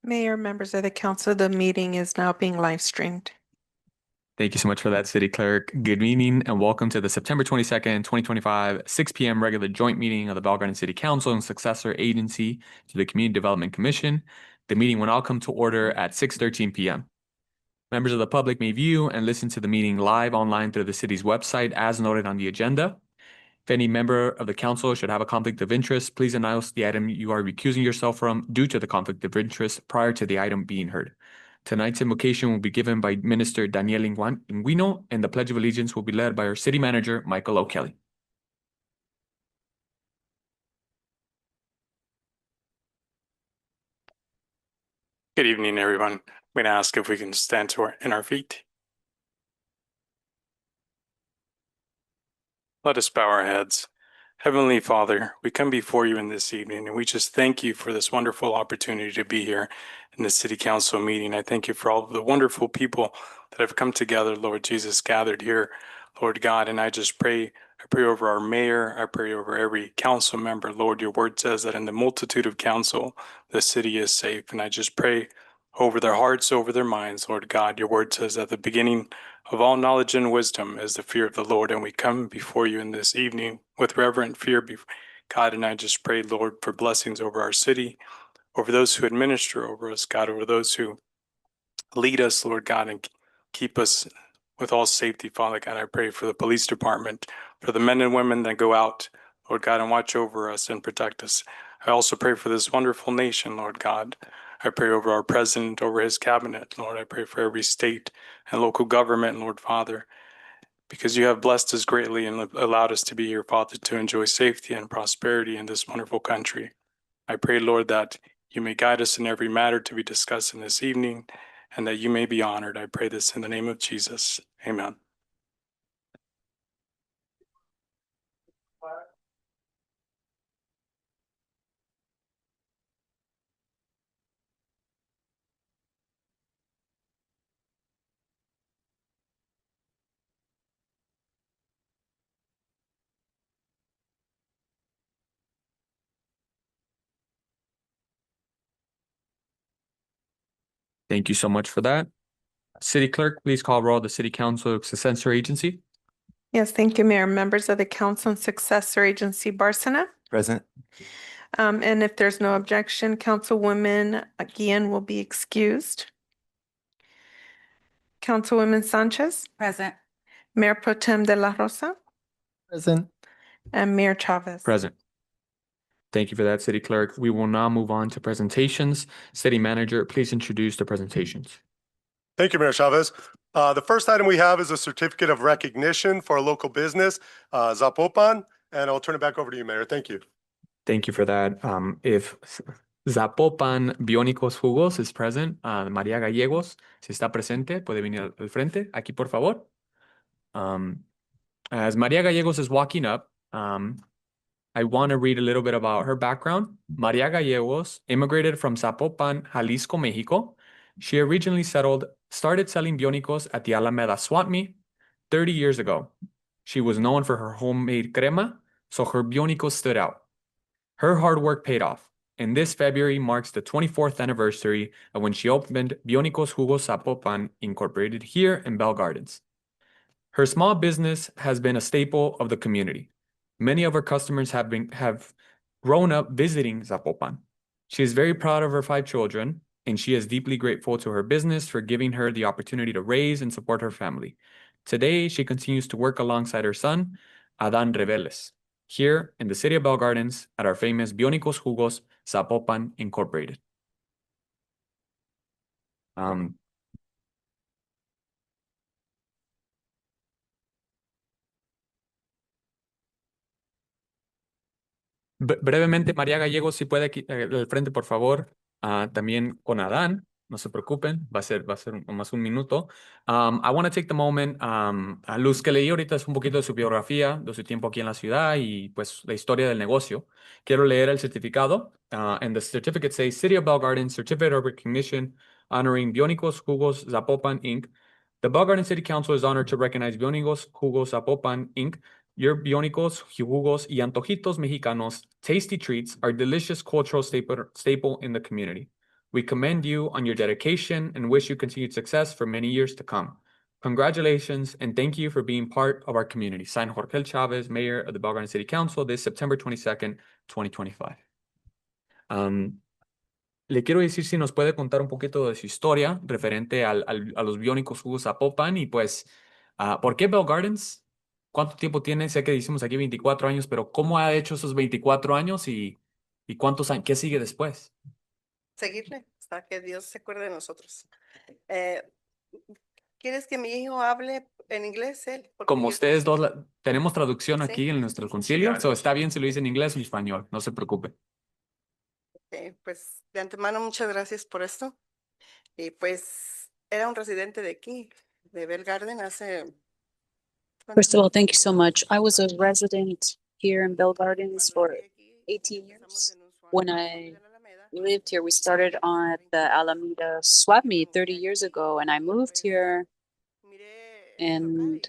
Mayor, members of the council, the meeting is now being live streamed. Thank you so much for that, City Clerk. Good evening and welcome to the September 22nd, 2025, 6 p.m. regular joint meeting of the Bell Garden City Council and successor agency to the Community Development Commission. The meeting will now come to order at 6:13 p.m. Members of the public may view and listen to the meeting live online through the city's website as noted on the agenda. If any member of the council should have a conflict of interest, please announce the item you are recusing yourself from due to the conflict of interest prior to the item being heard. Tonight's invocation will be given by Minister Daniel Linguino, and the Pledge of Allegiance will be led by our City Manager, Michael O'Kelly. Good evening, everyone. I'm going to ask if we can stand in our feet. Let us bow our heads. Heavenly Father, we come before you in this evening, and we just thank you for this wonderful opportunity to be here in the City Council meeting. I thank you for all of the wonderful people that have come together, Lord Jesus, gathered here, Lord God, and I pray over our mayor. I pray over every council member. Lord, your word says that in the multitude of counsel, the city is safe, and I just pray over their hearts, over their minds, Lord God. Your word says that the beginning of all knowledge and wisdom is the fear of the Lord, and we come before you in this evening with reverent fear, God, and I just pray, Lord, for blessings over our city, over those who administer over us, God, over those who lead us, Lord God, and keep us with all safety, Father God. I pray for the police department, for the men and women that go out, Lord God, and watch over us and protect us. I also pray for this wonderful nation, Lord God. I pray over our president, over his cabinet, Lord. I pray for every state and local government, Lord Father, because you have blessed us greatly and allowed us to be here, Father, to enjoy safety and prosperity in this wonderful country. I pray, Lord, that you may guide us in every matter to be discussed in this evening and that you may be honored. I pray this in the name of Jesus. Amen. Thank you so much for that. City Clerk, please call roll the City Council successor agency. Yes, thank you, Mayor. Members of the council and successor agency, Barcena. Present. And if there's no objection, Councilwoman Guillen will be excused. Councilwoman Sanchez, Present. Mayor Pro Tem de la Rosa, Present. and Mayor Chavez. Present. Thank you for that, City Clerk. We will now move on to presentations. City Manager, please introduce the presentations. Thank you, Mayor Chavez. The first item we have is a certificate of recognition for a local business, Zapopan, and I'll turn it back over to you, Mayor. Thank you. Thank you for that. If Zapopan Biónicos Jugos is present, María Gallegos, si está presente, puede venir al frente, aquí por favor. As María Gallegos is walking up, I want to read a little bit about her background. María Gallegos immigrated from Zapopan, Jalisco, Mexico. She originally started selling biónicos at the Alameda Swap Meet 30 years ago. She was known for her homemade crema, so her biónicos stood out. Her hard work paid off, and this February marks the 24th anniversary of when she opened Biónicos Jugos Zapopan, Incorporated here in Bell Gardens. Her small business has been a staple of the community. Many of her customers have grown up visiting Zapopan. She is very proud of her 5 children, and she is deeply grateful to her business for giving her the opportunity to raise and support her family. Today, she continues to work alongside her son, Adan Reveles, here in the city of Bell Gardens at our famous Biónicos Jugos Zapopan Incorporated. Brevemente, María Gallegos, si puede aquí al frente, por favor. También con Adán, no se preocupen, va a ser más un minuto. I want to take the moment. A Luz que leí ahorita es un poquito de su biografía, de su tiempo aquí en la ciudad y pues la historia del negocio. Quiero leer el certificado. And the certificate says, City of Bell Gardens Certificate of Recognition honoring Biónicos Jugos Zapopan, Inc. The Bell Gardens City Council is honored to recognize Biónicos Jugos Zapopan, Inc. Your biónicos, jugos, y antojitos mexicanos, tasty treats, are delicious cultural staple in the community. We commend you on your dedication and wish you continued success for many years to come. Congratulations and thank you for being part of our community. Signed, Jorge Chavez, Mayor of the Bell Garden City Council, this September 22nd, 2025. Le quiero decir si nos puede contar un poquito de su historia referente a los biónicos jugos Zapopan y pues, ¿por qué Bell Gardens? ¿Cuánto tiempo tiene? Sé que hicimos aquí 24 años, pero ¿cómo ha hecho esos 24 años y cuántos años, qué sigue después? Seguirle hasta que Dios se acuerde de nosotros. Eh, ¿Quieres que mi hijo hable en inglés él? Porque Como yo- ustedes dos, tenemos traducción Sí. aquí en nuestro concilio, so está bien si lo dice en inglés o en español, no se preocupe. Pues de antemano muchas gracias por esto. Y pues era un residente de aquí, de Bell Garden, hace... First of all, thank you so much. I was a resident here in Bell Gardens for 18 years. When I lived here, we started on the Alameda Swap Meet 30 years ago, and I moved here and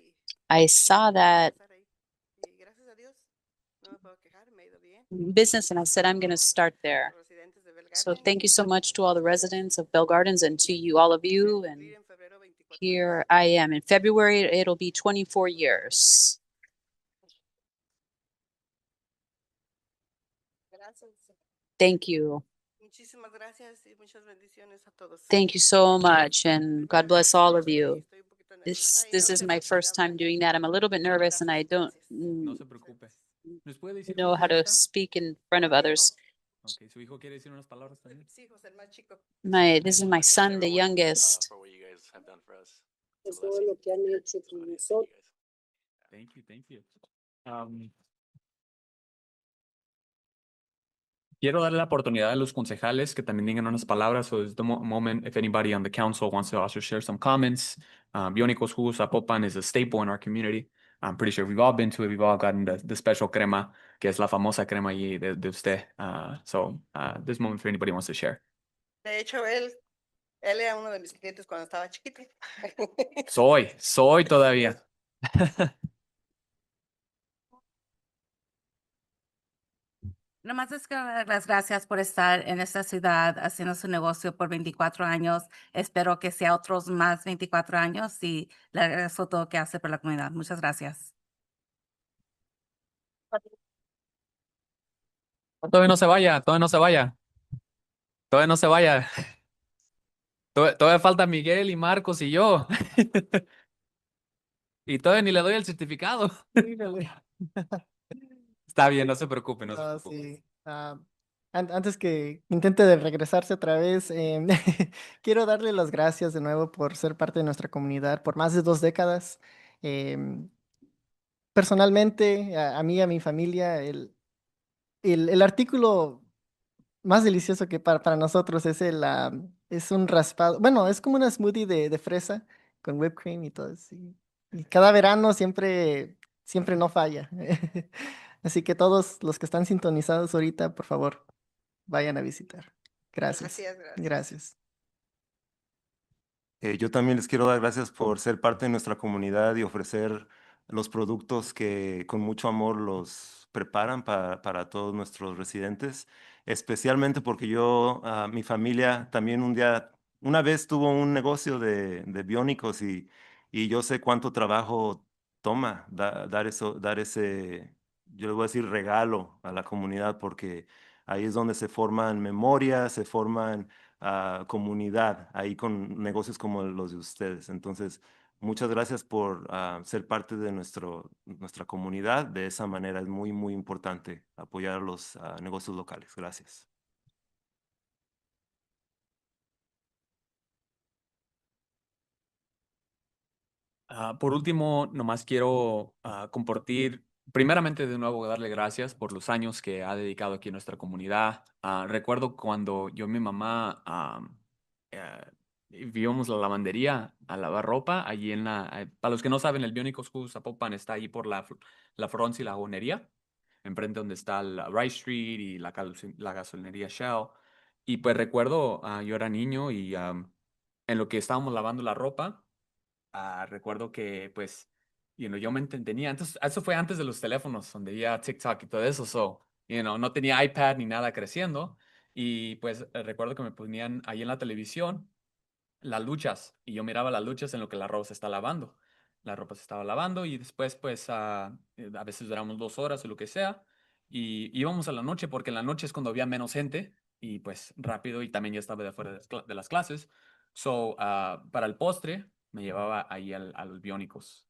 I saw that business and I said, I'm going to start there. So thank you so much to all the residents of Bell Gardens and to you, all of you. And here I am. In February, it'll be 24 years. Thank you. Muchísimas gracias y muchas bendiciones a todos. Thank you so much. And God bless all of you. This is my first time doing that. I'm a little bit nervous and I don't No se preocupe. ¿Nos puede decir know con how quién to está? speak in front of others. Ok, su hijo quiere decir unas palabras también. Sí, José, el más chico. This is my son, the youngest. For what you guys have done for us. Por It's a todo blessing. lo que han hecho It's a con blessing. nosotros. Thank you. Quiero darle la oportunidad a los concejales que también digan unas palabras. So it's the moment if anybody on the council wants to also share some comments. Biónicos Jugos Zapopan is a staple in our community. I'm pretty sure we've all been to it. We've all gotten the special crema, que es la famosa crema allí de usted. This moment if anybody wants to share. De hecho, él era uno de mis clientes cuando estaba chiquito. Soy todavía. Nomás es que dar las gracias por estar en esta ciudad haciendo su negocio por 24 años. Espero que sea otros más 24 años y le agradezco todo que hace por la comunidad. Muchas gracias. Todavía no se vaya. Todavía falta Miguel y Marcos y yo. Y todavía ni le doy el certificado. Está bien, no se preocupe, no se Ah, preocupe. sí. Antes que intente de regresarse otra vez, quiero darle las gracias de nuevo por ser parte de nuestra comunidad por más de 2 décadas. Em, Personalmente, a mí y a mi familia, el artículo más delicioso que para nosotros es es un raspado. Bueno, es como una smoothie de fresa con whipped cream y todo. Sí. Y cada verano siempre no falla. Así que todos los que están sintonizados ahorita, por favor, vayan a visitar. Gracias. Gracias. Gracias. Yo también les quiero dar gracias por ser parte de nuestra comunidad y ofrecer los productos que con mucho amor los preparan para todos nuestros residentes, especialmente porque mi familia también una vez tuvo un negocio de biónicos y yo sé cuánto trabajo toma dar ese, yo le voy a decir regalo a la comunidad porque ahí es donde se forman memorias, se forman comunidad ahí con negocios como los de ustedes. Entonces, muchas gracias por ser parte de nuestra comunidad. De esa manera es muy, muy importante apoyar los negocios locales. Gracias. Por último, nomás quiero compartir, primeramente de nuevo darle gracias por los años que ha dedicado aquí a nuestra comunidad. Recuerdo cuando yo y mi mamá íbamos a la lavandería a lavar ropa, allí para los que no saben, el Biónicos Jugos Zapopan está ahí por la Fronts y la Jabonería, enfrente donde está el Rice Street y la gasolinería Shell. Y pues recuerdo, yo era niño y en lo que estábamos lavando la ropa, recuerdo que, pues, yo me entretenía. Entonces, eso fue antes de los teléfonos, donde ya TikTok y todo eso. No tenía iPad ni nada creciendo. Y pues recuerdo que me ponían ahí en la televisión las luchas y yo miraba las luchas en lo que la ropa se está lavando. La ropa se estaba lavando y después pues a veces duramos 2 horas o lo que sea y íbamos a la noche porque en la noche es cuando había menos gente y pues rápido y también ya estaba de afuera de las clases. So, para el postre me llevaba ahí a los biónicos.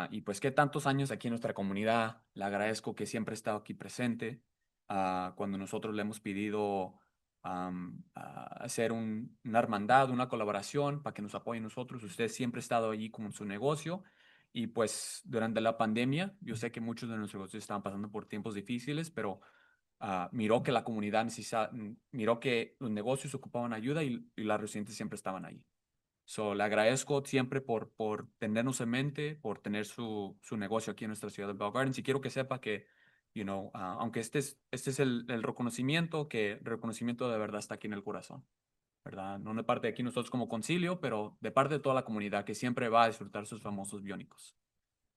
Y pues qué tantos años aquí en nuestra comunidad, le agradezco que siempre ha estado aquí presente. Cuando nosotros le hemos pedido hacer una hermandad, una colaboración para que nos apoyen nosotros, usted siempre ha estado allí con su negocio. Y pues durante la pandemia, yo sé que muchos de nuestros negocios estaban pasando por tiempos difíciles, pero miró que la comunidad miró que los negocios ocupaban ayuda y los residentes siempre estaban ahí. So, le agradezco siempre por tenernos en mente, por tener su negocio aquí en nuestra ciudad de Bell Gardens. Y quiero que sepa que, aunque este es el reconocimiento, que el reconocimiento de verdad está aquí en el corazón, ¿verdad? No de parte de aquí nosotros como concilio, pero de parte de toda la comunidad que siempre va a disfrutar sus famosos biónicos.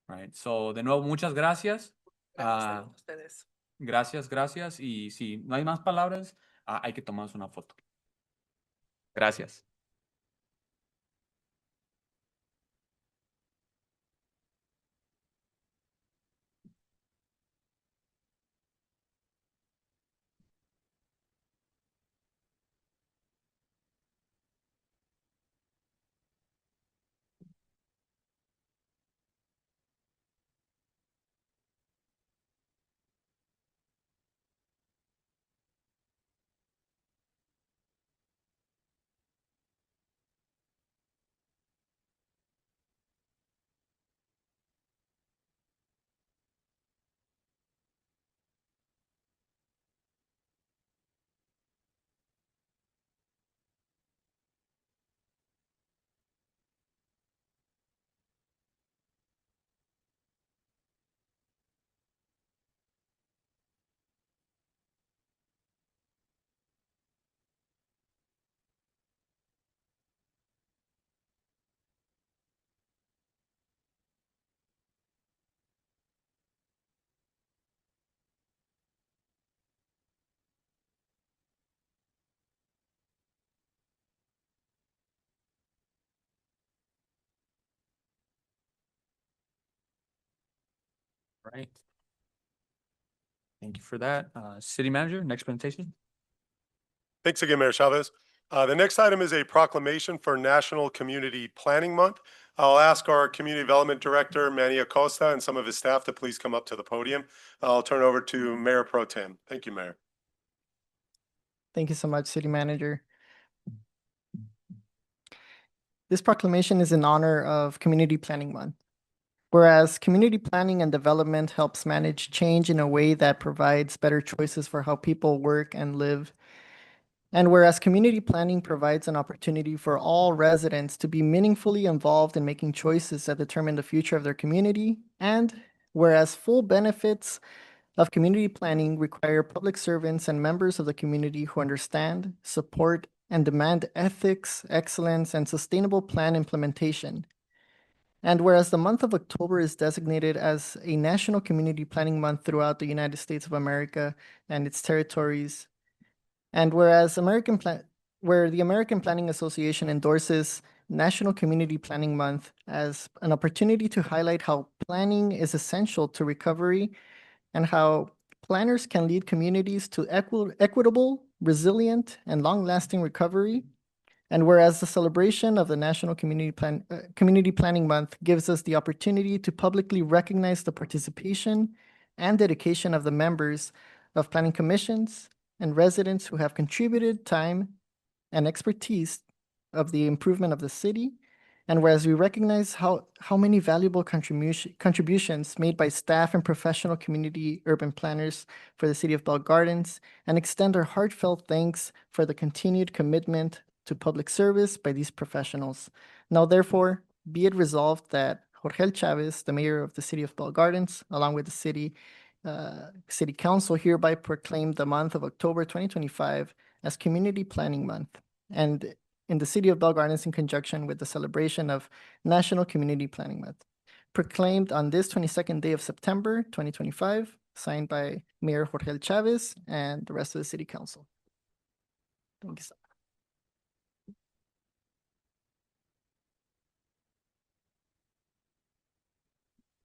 Right? So, de nuevo, muchas gracias. Gracias a ustedes. Gracias. Y si no hay más palabras, hay que tomarnos una foto. Gracias. Right. Thank you for that. City Manager, next presentation. Thanks again, Mayor Chavez. The next item is a proclamation for National Community Planning Month. I'll ask our Community Development Director, Manny Acosta, and some of his staff to please come up to the podium. I'll turn over to Mayor Pro Tem. Thank you, Mayor. Thank you so much, City Manager. This proclamation is in honor of Community Planning Month. Whereas community planning and development helps manage change in a way that provides better choices for how people work and live. And whereas community planning provides an opportunity for all residents to be meaningfully involved in making choices that determine the future of their community, and whereas full benefits of community planning require public servants and members of the community who understand, support, and demand ethics, excellence, and sustainable plan implementation. And whereas the month of October is designated as a National Community Planning Month throughout the United States of America and its territories, and whereas where the American Planning Association endorses National Community Planning Month as an opportunity to highlight how planning is essential to recovery and how planners can lead communities to equitable, resilient, and long-lasting recovery. And whereas the celebration of the National Community Planning Month gives us the opportunity to publicly recognize the participation and dedication of the members of planning commissions and residents who have contributed time and expertise of the improvement of the city. And whereas we recognize how many valuable contributions made by staff and professional community urban planners for the city of Bell Gardens, and extend our heartfelt thanks for the continued commitment to public service by these professionals. Now, therefore, be it resolved that Jorge Chavez, the mayor of the city of Bell Gardens, along with the city council, hereby proclaim the month of October 2025 as Community Planning Month, and in the city of Bell Gardens in conjunction with the celebration of National Community Planning Month, proclaimed on this 22nd day of September 2025, signed by Mayor Jorge Chavez and the rest of the city council. Thank you so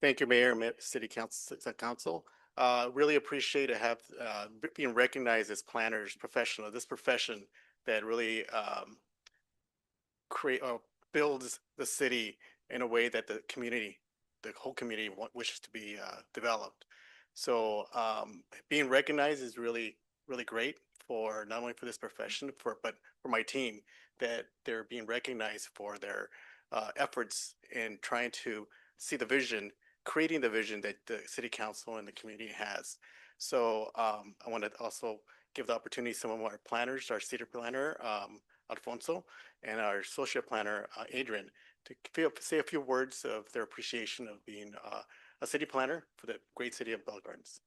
Thank you, Mayor, City Council. Really appreciate to have being recognized as planners, professional, this profession that really create builds the city in a way that the whole community wishes to be developed. So being recognized is really great for not only for this profession but for my team, that they're being recognized for their efforts in trying to see the vision, creating the vision that the city council and the community has. So I want to also give the opportunity to some of our planners, our city planner, Alfonso, and our associate planner, Adrian, to say a few words of their appreciation of being a city planner for the great city of Bell Gardens.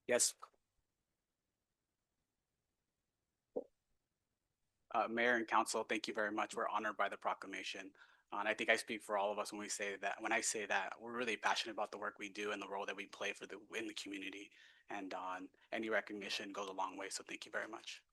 Yes. Mayor and council, thank you very much. We're honored by the proclamation. And I think I speak for all of us when I say that we're really passionate about the work we do and the role that we play in the community. And any recognition goes a long way. So thank you very much.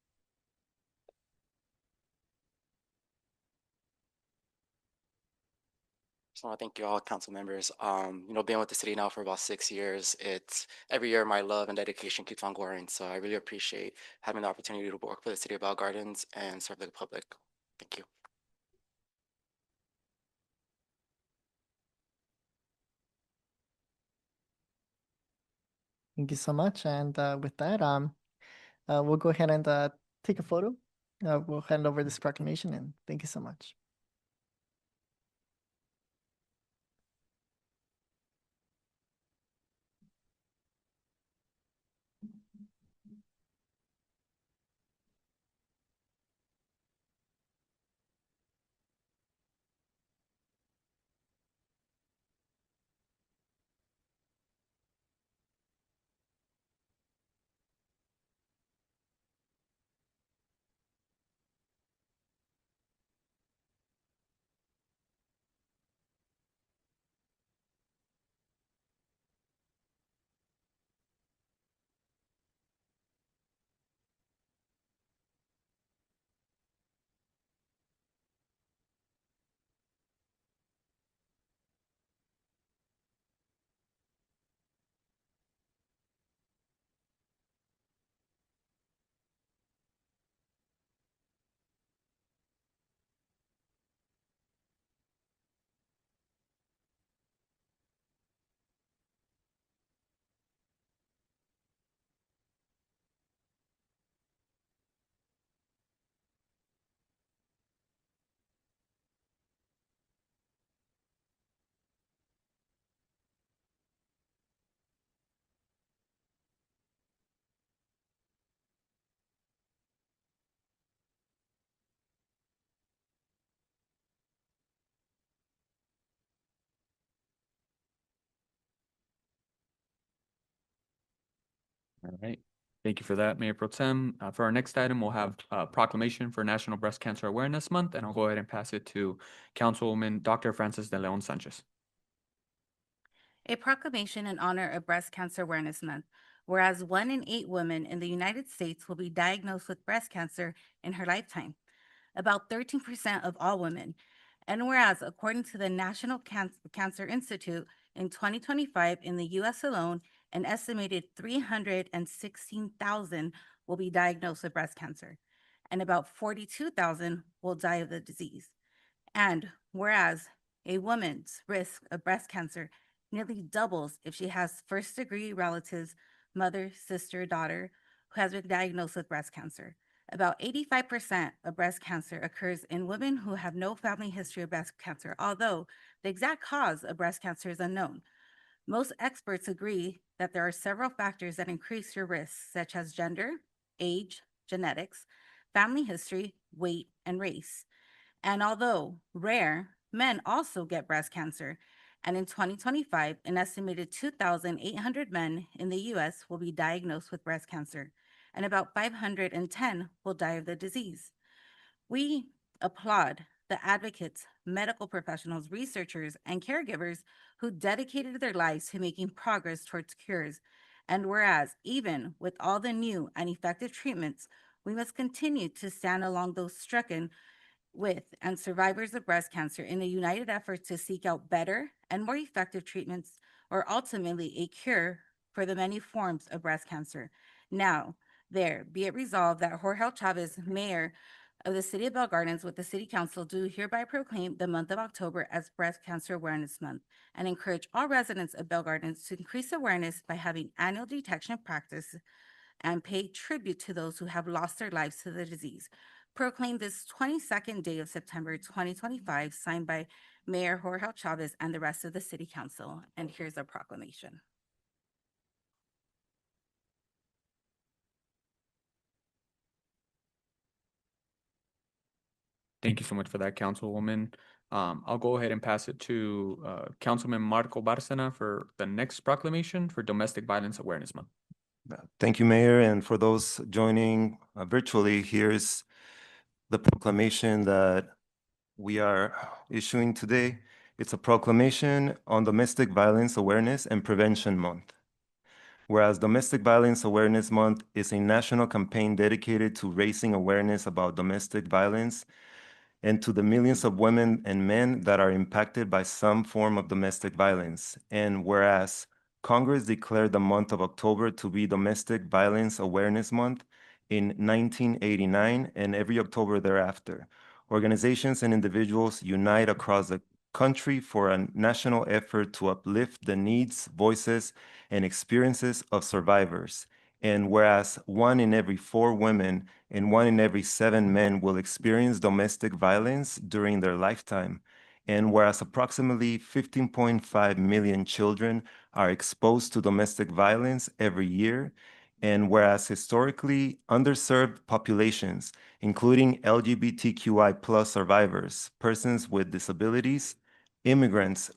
So thank you all council members. Being with the city now for about 6 years, it's every year my love and dedication keeps on growing. So I really appreciate having the opportunity to work for the city of Bell Gardens and serve the public. Thank you. Thank you so much. And with that, we'll go ahead and take a photo. We'll hand over this proclamation, and thank you so much. All right. Thank you for that, Mayor Pro Tem. For our next item, we'll have a proclamation for National Breast Cancer Awareness Month, and I'll go ahead and pass it to Councilwoman Dr. Frances de Leon Sanchez. A proclamation in honor of Breast Cancer Awareness Month, whereas 1 in 8 women in the United States will be diagnosed with breast cancer in her lifetime, about 13% of all women. And whereas, according to the National Cancer Institute, in 2025 in the US alone, an estimated 316,000 will be diagnosed with breast cancer, and about 42,000 will die of the disease. And whereas a woman's risk of breast cancer nearly doubles if she has first-degree relatives, mother, sister, daughter, who has been diagnosed with breast cancer. About 85% of breast cancer occurs in women who have no family history of breast cancer, although the exact cause of breast cancer is unknown. Most experts agree that there are several factors that increase your risk, such as gender, age, genetics, family history, weight, and race. And although rare, men also get breast cancer. And in 2025, an estimated 2,800 men in the US will be diagnosed with breast cancer, and about 510 will die of the disease. We applaud the advocates, medical professionals, researchers, and caregivers who dedicated their lives to making progress towards cures. And whereas, even with all the new and effective treatments, we must continue to stand along those stricken with and survivors of breast cancer in a united effort to seek out better and more effective treatments or ultimately a cure for the many forms of breast cancer. Now, there be it resolved that Jorge Chavez, Mayor of the City of Bell Gardens, with the City Council, do hereby proclaim the month of October as Breast Cancer Awareness Month and encourage all residents of Bell Gardens to increase awareness by having annual detection practice and pay tribute to those who have lost their lives to the disease. Proclaimed this 22nd day of September 2025, signed by Mayor Jorge Chavez and the rest of the City Council. And here's a proclamation. Thank you so much for that, Councilwoman. I'll go ahead and pass it to Councilman Marco Bárcena for the next proclamation for Domestic Violence Awareness Month. Thank you, Mayor. And for those joining virtually, here's the proclamation that we are issuing today. It's a proclamation on Domestic Violence Awareness and Prevention Month. Whereas Domestic Violence Awareness Month is a national campaign dedicated to raising awareness about domestic violence and to the millions of women and men that are impacted by some form of domestic violence. And whereas Congress declared the month of October to be Domestic Violence Awareness Month in 1989 and every October thereafter, organizations and individuals unite across the country for a national effort to uplift the needs, voices, and experiences of survivors. And whereas 1 in every 4 women and 1 in every 7 men will experience domestic violence during their lifetime, and whereas approximately 15.5 million children are exposed to domestic violence every year, and whereas historically underserved populations, including LGBTQI+ survivors, persons with disabilities, immigrants,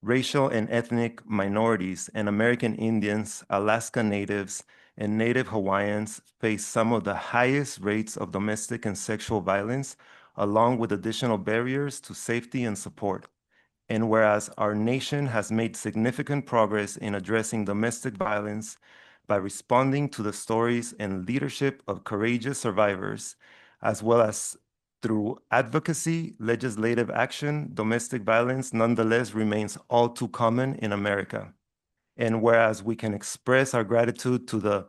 racial and ethnic minorities, and American Indians, Alaska Natives, and Native Hawaiians face some of the highest rates of domestic and sexual violence, along with additional barriers to safety and support. And whereas our nation has made significant progress in addressing domestic violence by responding to the stories and leadership of courageous survivors, as well as through advocacy, legislative action, domestic violence nonetheless remains all too common in America. And whereas we can express our gratitude to the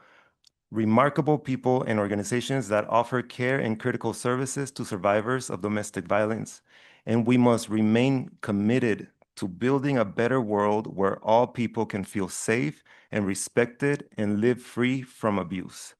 remarkable people and organizations that offer care and critical services to survivors of domestic violence, and we must remain committed to building a better world where all people can feel safe and respected and live free from abuse.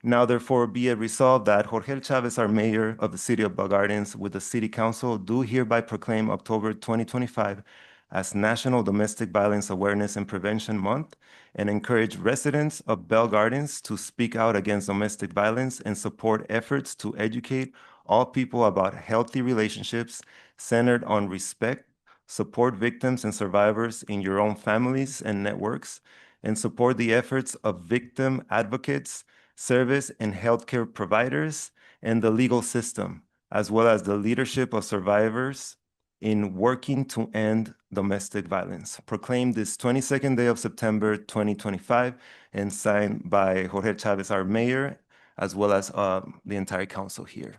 Now, therefore, be it resolved that Jorge Chavez, our mayor of the City of Bell Gardens, with the City Council, do hereby proclaim October 2025 as National Domestic Violence Awareness and Prevention Month and encourage residents of Bell Gardens to speak out against domestic violence and support efforts to educate all people about healthy relationships centered on respect, support victims and survivors in your own families and networks, and support the efforts of victim advocates, service and healthcare providers, and the legal system, as well as the leadership of survivors in working to end domestic violence. Proclaimed this 22nd day of September 2025 and signed by Jorge Chavez, our mayor, as well as the entire council here.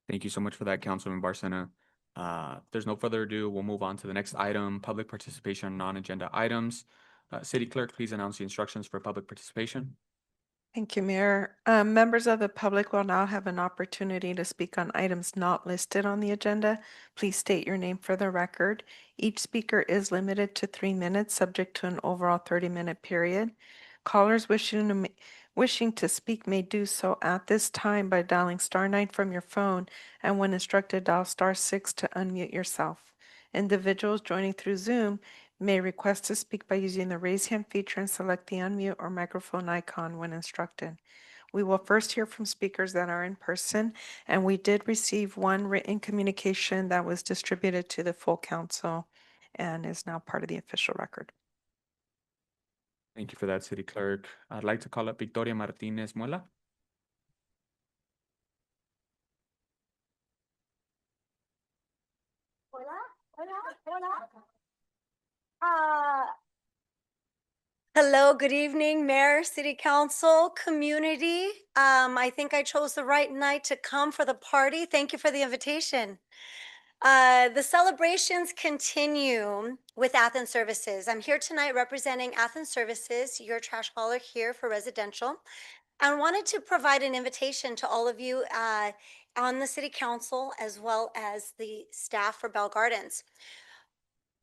Thank you so much for that, Councilman Bárcena. If there's no further ado, we'll move on to the next item, public participation on non-agenda items. City Clerk, please announce the instructions for public participation. Thank you, Mayor. Members of the public will now have an opportunity to speak on items not listed on the agenda. Please state your name for the record. Each speaker is limited to 3 minutes, subject to an overall 30-minute period. Callers wishing to speak may do so at this time by dialing *9 from your phone, and when instructed, dial *6 to unmute yourself. Individuals joining through Zoom may request to speak by using the raise hand feature and select the unmute or microphone icon when instructed. We will first hear from speakers that are in person, and we did receive one written communication that was distributed to the full council and is now part of the official record. Thank you for that, City Clerk. I'd like to call up Victoria Martinez Muela. Hello, good evening, Mayor, City Council, community. I think I chose the right night to come for the party. Thank you for the invitation. The celebrations continue with Athens Services. I'm here tonight representing Athens Services, your trash hauler here for residential. I wanted to provide an invitation to all of you on the City Council as well as the staff for Bell Gardens.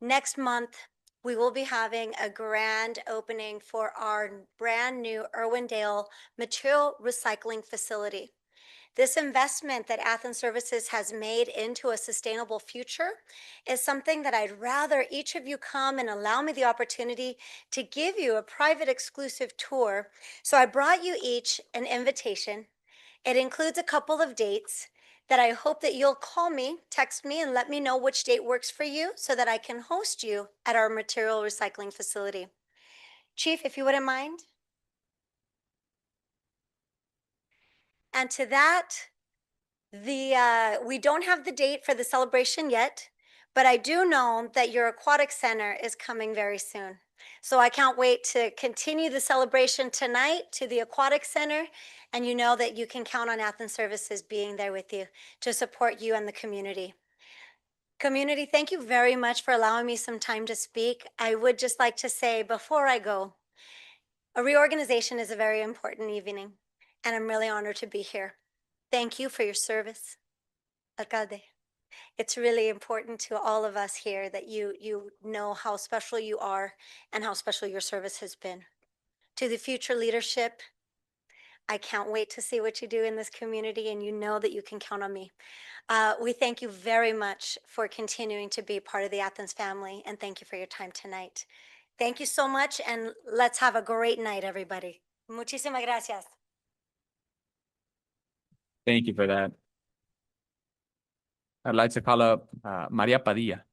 Next month, we will be having a grand opening for our brand new Irwindale material recycling facility. This investment that Athens Services has made into a sustainable future is something that I'd rather each of you come and allow me the opportunity to give you a private exclusive tour. So I brought you each an invitation. It includes a couple of dates that I hope that you'll call me, text me, and let me know which date works for you so that I can host you at our material recycling facility. Chief, if you wouldn't mind. And to that, we don't have the date for the celebration yet, but I do know that your aquatic center is coming very soon. So I can't wait to continue the celebration tonight to the aquatic center. And you know that you can count on Athens Services being there with you to support you and the community. Community, thank you very much for allowing me some time to speak. I would just like to say before I go, a reorganization is a very important evening, and I'm really honored to be here. Thank you for your service, Alcalde. It's really important to all of us here that you know how special you are and how special your service has been. To the future leadership, I can't wait to see what you do in this community, and you know that you can count on me. We thank you very much for continuing to be part of the Athens family, and thank you for your time tonight. Thank you so much, and let's have a great night, everybody. Muchísimas gracias. Thank you for that. I'd like to call up Maria Padilla.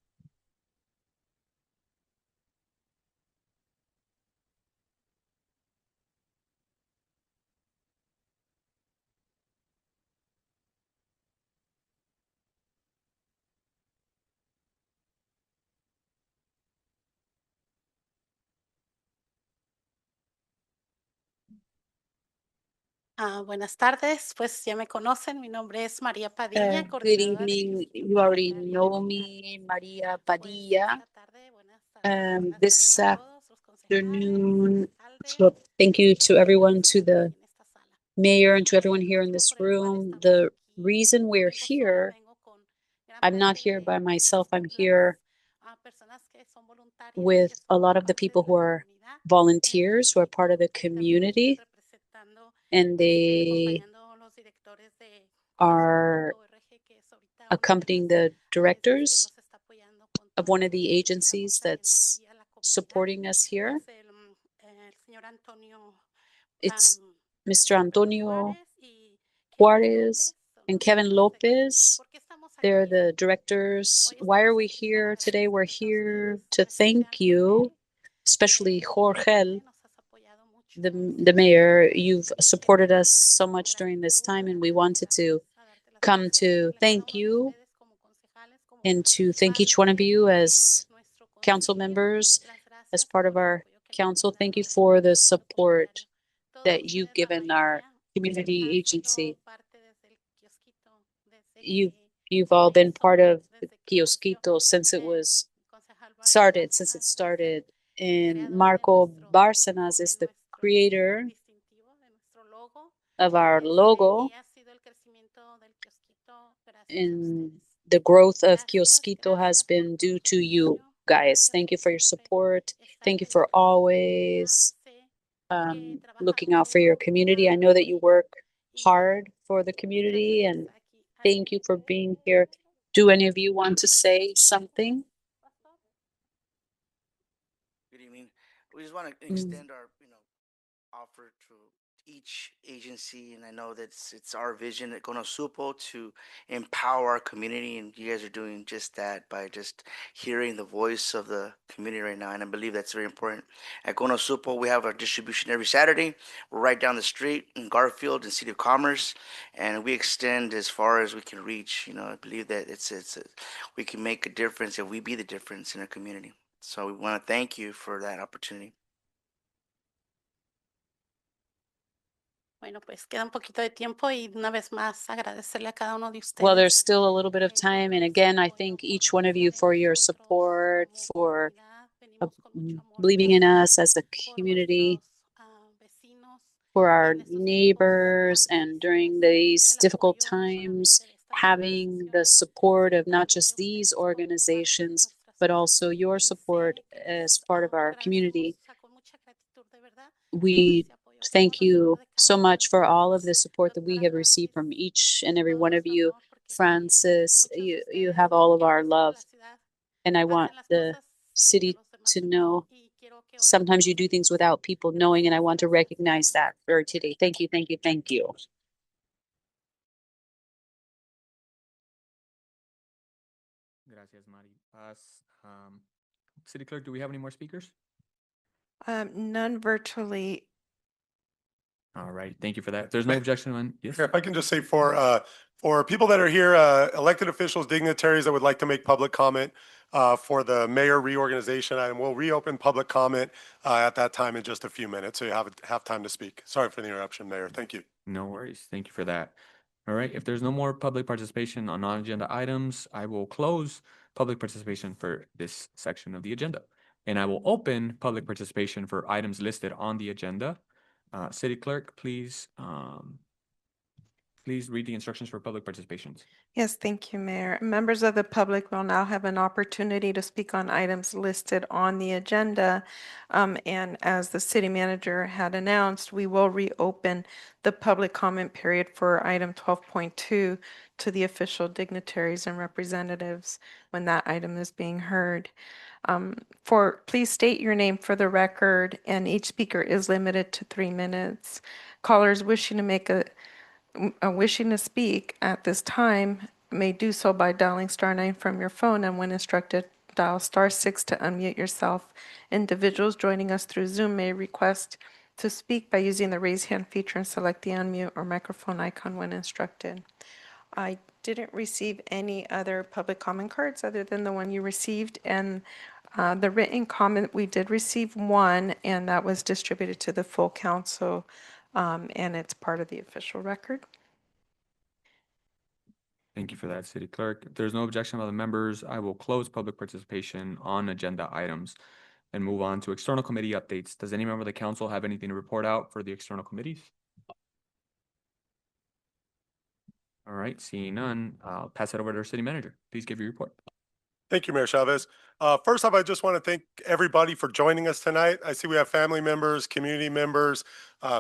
Buenas tardes, pues ya me conocen, mi nombre es María Padilla, Good coordinadora de evening. gestión You already comunitaria know local. me, Maria Pues Padilla. esta tarde, buenas tardes This a todos los concejales, afternoon, alcalde, thank you to everyone, to the en esta sala. mayor and to everyone here in El this motivo por el cual room. estamos The aquí, reason no we're vengo sola, here, vengo con gran I'm not parte here by de myself, I'm las here personas que son voluntarias, with que a son lot of the parte de people who la are comunidad. volunteers, who are part of the También community, estoy representando, and they acompañando los directores de are CODES.org, que es ahorita una de accompanying las the agencias que directors nos está apoyando con of todo one of lo the que agencies estamos trayendo that's aquí a la comunidad. supporting us here. Es el señor Antonio It's Mr. Antonio Juárez y Kevin Juarez López, and son Kevin los directores de Lopez. Quioquito. ¿Por qué estamos They're aquí? the directors. Hoy Why are estamos we aquí here para today? We're agradecerles a here ustedes, to thank especial you, Jorge, especially Jorge, alcalde, nos has apoyado mucho the en the estos mayor. días You've y supported us queremos so con much during this gratitud time, and we darte las wanted to gracias, a darte las come gracias to decirle a cada thank uno de you ustedes como concejales, como and to thank each one of parte you de as nuestro council concilio. members, Las as gracias part of por el our apoyo que nos council. han Thank you dado for the al sector support comunitario. Todos that you've ustedes, la given our mayoría, community han agency. sido parte desde el kiosquito, desde You've all been part comenzó, of the desde que nació. Kiosquito since it was Concejal started, Bárcenas es el started. And creador de Marco nuestro Bárcenas is the creator distintivo, de nuestro logo, of our logo, y ha sido el crecimiento del kiosquito gracias a and ustedes. the growth of Gracias, Kiosquito has gracias por been due todo to su you apoyo. guys. Gracias Thank you por for your siempre support. estar Thank you en for nuestra comunidad. always Sé que trabajan looking out for muy your duro, community. I know that you work y hard for the muchas community, gracias and aquí. thank you for being here. Do any of you want to say something? Good evening. We just want to extend our, offer to each agency, and I know that it's our vision at Conosupo to empower our community, and you guys are doing just that by just hearing the voice of the community right now, and I believe that's very important. At Conosupo, we have our distribution every Saturday. We're right down the street in Garfield and City of Commerce, and we extend as far as we can reach. You know, I believe that we can make a difference if we be the difference in our community. So we want to thank you for that opportunity. Bueno, pues queda un poquito de tiempo y una vez más agradecerle a cada uno de Well, there's ustedes. still a little bit of time. And again, I thank each one of you for your support, for believing in us as a community, for our neighbors, and during these difficult times, having the support of not just these organizations, but also your support as part of our community. We thank you so much for all of the support that we have received from each and every one of you. Francis, you have all of our love. And I want the city to know sometimes you do things without people knowing, and I want to recognize that for today. Thank you, thank you, thank you. Gracias, Mari Paz. City Clerk, do we have any more speakers? None virtually. All right, thank you for that. If there's no objection on, yes. If I can just say for people that are here, elected officials, dignitaries that would like to make public comment for the mayor reorganization item, we'll reopen public comment at that time in just a few minutes, so you have time to speak. Sorry for the interruption, Mayor. Thank you. No worries. Thank you for that. All right, if there's no more public participation on non-agenda items, I will close public participation for this section of the agenda. And I will open public participation for items listed on the agenda. City Clerk, please read the instructions for public participations. Yes, thank you, Mayor. Members of the public will now have an opportunity to speak on items listed on the agenda. And as the city manager had announced, we will reopen the public comment period for item 12.2 to the official dignitaries and representatives when that item is being heard. Please state your name for the record, and each speaker is limited to 3 minutes. Callers wishing to speak at this time may do so by dialing *9 from your phone, and when instructed, dial *6 to unmute yourself. Individuals joining us through Zoom may request to speak by using the raise hand feature and select the unmute or microphone icon when instructed. I didn't receive any other public comment cards other than the one you received, and the written comment, we did receive one, and that was distributed to the full council, and it's part of the official record. Thank you for that, City Clerk. If there's no objection by the members, I will close public participation on agenda items and move on to external committee updates. Does any member of the council have anything to report out for the external committees? All right, seeing none, I'll pass it over to our city manager. Please give your report. Thank you, Mayor Chavez. First off, I just want to thank everybody for joining us tonight. I see we have family members, community members,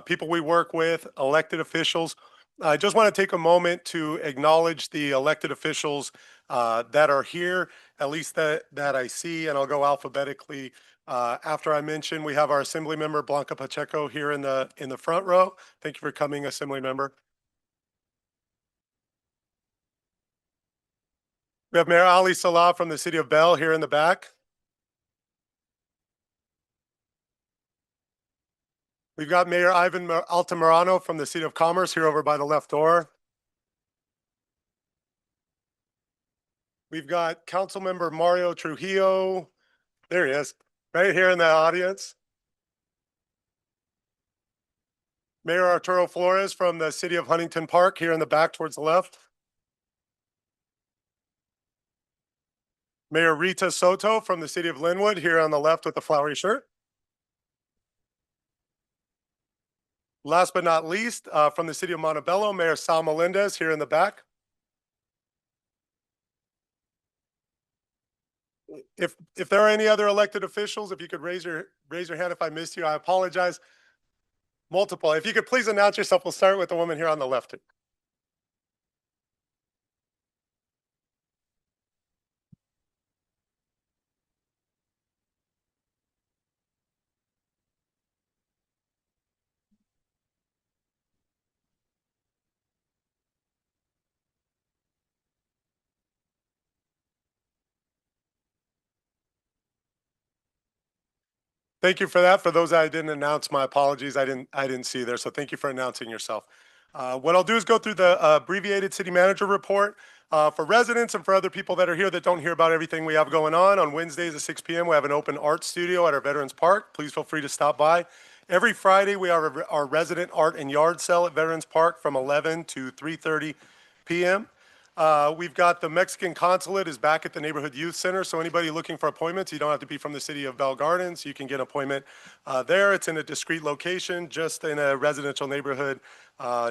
people we work with, elected officials. I just want to take a moment to acknowledge the elected officials that are here, at least that I see, and I'll go alphabetically. After I mention, we have our Assembly Member Blanca Pacheco here in the front row. Thank you for coming, Assembly Member. We have Mayor Ali Salah from the City of Bell here in the back. We've got Mayor Ivan Altamirano from the City of Commerce here over by the left door. We've got Councilmember Mario Trujillo. There he is, right here in the audience. Mayor Arturo Flores from the City of Huntington Park here in the back towards the left. Mayor Rita Soto from the City of Linwood here on the left with the flowery shirt. Last but not least, from the City of Montebello, Mayor Sal Melendez here in the back. If there are any other elected officials, if you could raise your hand if I missed you, I apologize. Multiple. If you could please announce yourself, we'll start with the woman here on the left. Thank you for that. For those I didn't announce, my apologies. I didn't see there. So thank you for announcing yourself. What I'll do is go through the abbreviated city manager report. For residents and for other people that are here that don't hear about everything we have going on Wednesdays at 6 p.m., we have an open art studio at our Veterans Park. Please feel free to stop by. Every Friday, we have our resident art and yard sale at Veterans Park from 11 to 3:30 p.m. We've got the Mexican consulate is back at the Neighborhood Youth Center. So anybody looking for appointments, you don't have to be from the city of Bell Gardens. You can get an appointment there. It's in a discreet location, just in a residential neighborhood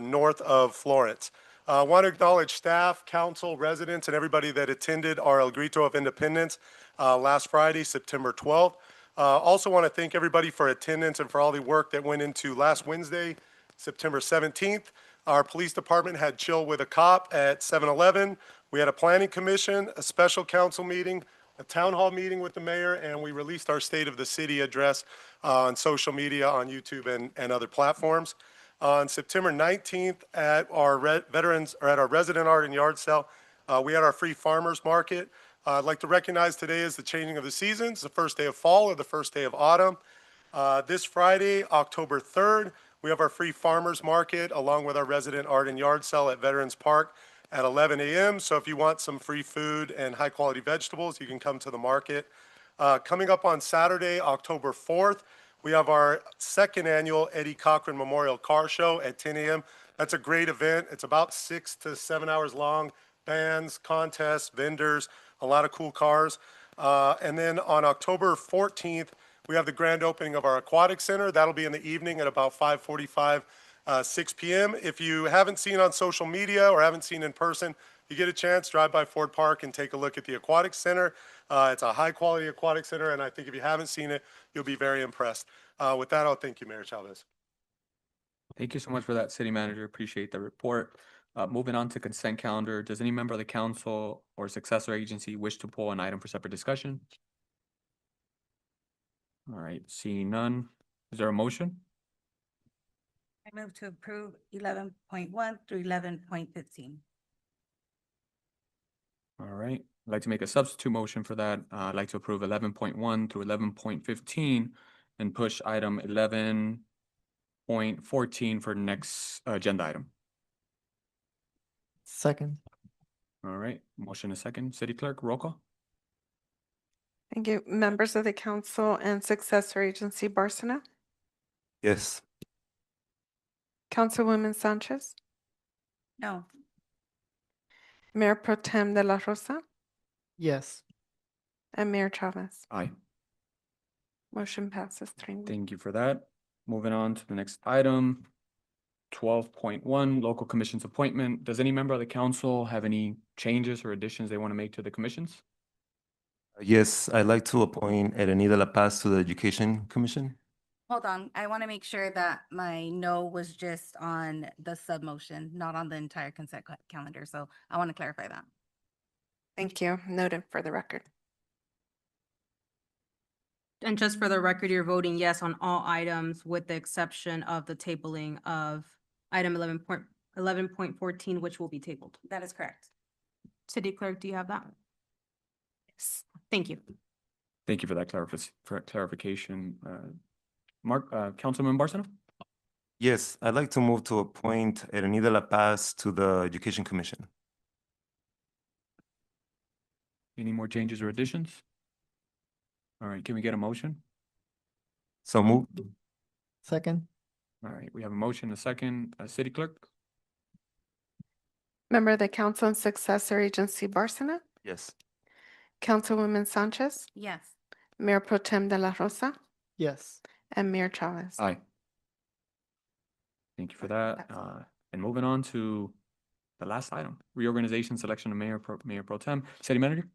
north of Florence. I want to acknowledge staff, council, residents, and everybody that attended our El Grito of Independence last Friday, September 12th. Also want to thank everybody for attendance and for all the work that went into last Wednesday, September 17th. Our police department had Chill with a Cop at 7-Eleven. We had a planning commission, a special council meeting, a town hall meeting with the mayor, and we released our State of the City address on social media, on YouTube and other platforms. On September 19th at our resident art and yard sale, we had our free farmers market. I'd like to recognize today as the changing of the seasons, the first day of fall or the first day of autumn. This Friday, October 3rd, we have our free farmers market along with our resident art and yard sale at Veterans Park at 11 a.m. So if you want some free food and high quality vegetables, you can come to the market. Coming up on Saturday, October 4th, we have our second annual Eddie Cochran Memorial Car Show at 10 a.m. That's a great event. It's about 6 to 7 hours long. Bands, contests, vendors, a lot of cool cars. And then on October 14th, we have the grand opening of our aquatic center. That'll be in the evening at about 5:45, 6 p.m. If you haven't seen on social media or haven't seen in person, you get a chance, drive by Ford Park and take a look at the aquatic center. It's a high quality aquatic center, and I think if you haven't seen it, you'll be very impressed. With that, I'll thank you, Mayor Chavez. Thank you so much for that, City Manager. Appreciate the report. Moving on to consent calendar. Does any member of the council or successor agency wish to pull an item for separate discussion? All right, seeing none. Is there a motion? I move to approve 11.1 through 11.15. All right, I'd like to make a substitute motion for that. I'd like to approve 11.1 through 11.15 and push item 11.14 for next agenda item. Second. All right, motion a second. City Clerk, roll call. Thank you. Members of the council and successor agency, Barcena, Yes. Councilwoman Sanchez, No. Mayor Pro Tem de la Rosa, Yes. and Mayor Chavez. Aye. Motion passes 3-1. Thank you for that. Moving on to the next item. 12.1, local commissions appointment. Does any member of the council have any changes or additions they want to make to the commissions? Yes, I'd like to appoint Erenida La Paz to the Education Commission. Hold on. I want to make sure that my no was just on the sub motion, not on the entire consent calendar. So I want to clarify that. Thank you. Noted for the record. And just for the record, you're voting yes on all items with the exception of the tabling of item 11.14, which will be tabled. That is correct. City Clerk, do you have that? Yes. Thank you. Thank you for that clarification. Councilman Barcena? Yes, I'd like to move to appoint Erenida La Paz to the Education Commission. Any more changes or additions? All right, can we get a motion? So moved. Second. All right, we have a motion, a second. City Clerk? Member of the council and successor agency, Barcena, Yes. Councilwoman Sanchez, Yes. Mayor Pro Tem de la Rosa, Yes. and Mayor Chavez. Aye. Thank you for that. And moving on to the last item, reorganization, selection of Mayor Pro Tem. City Manager?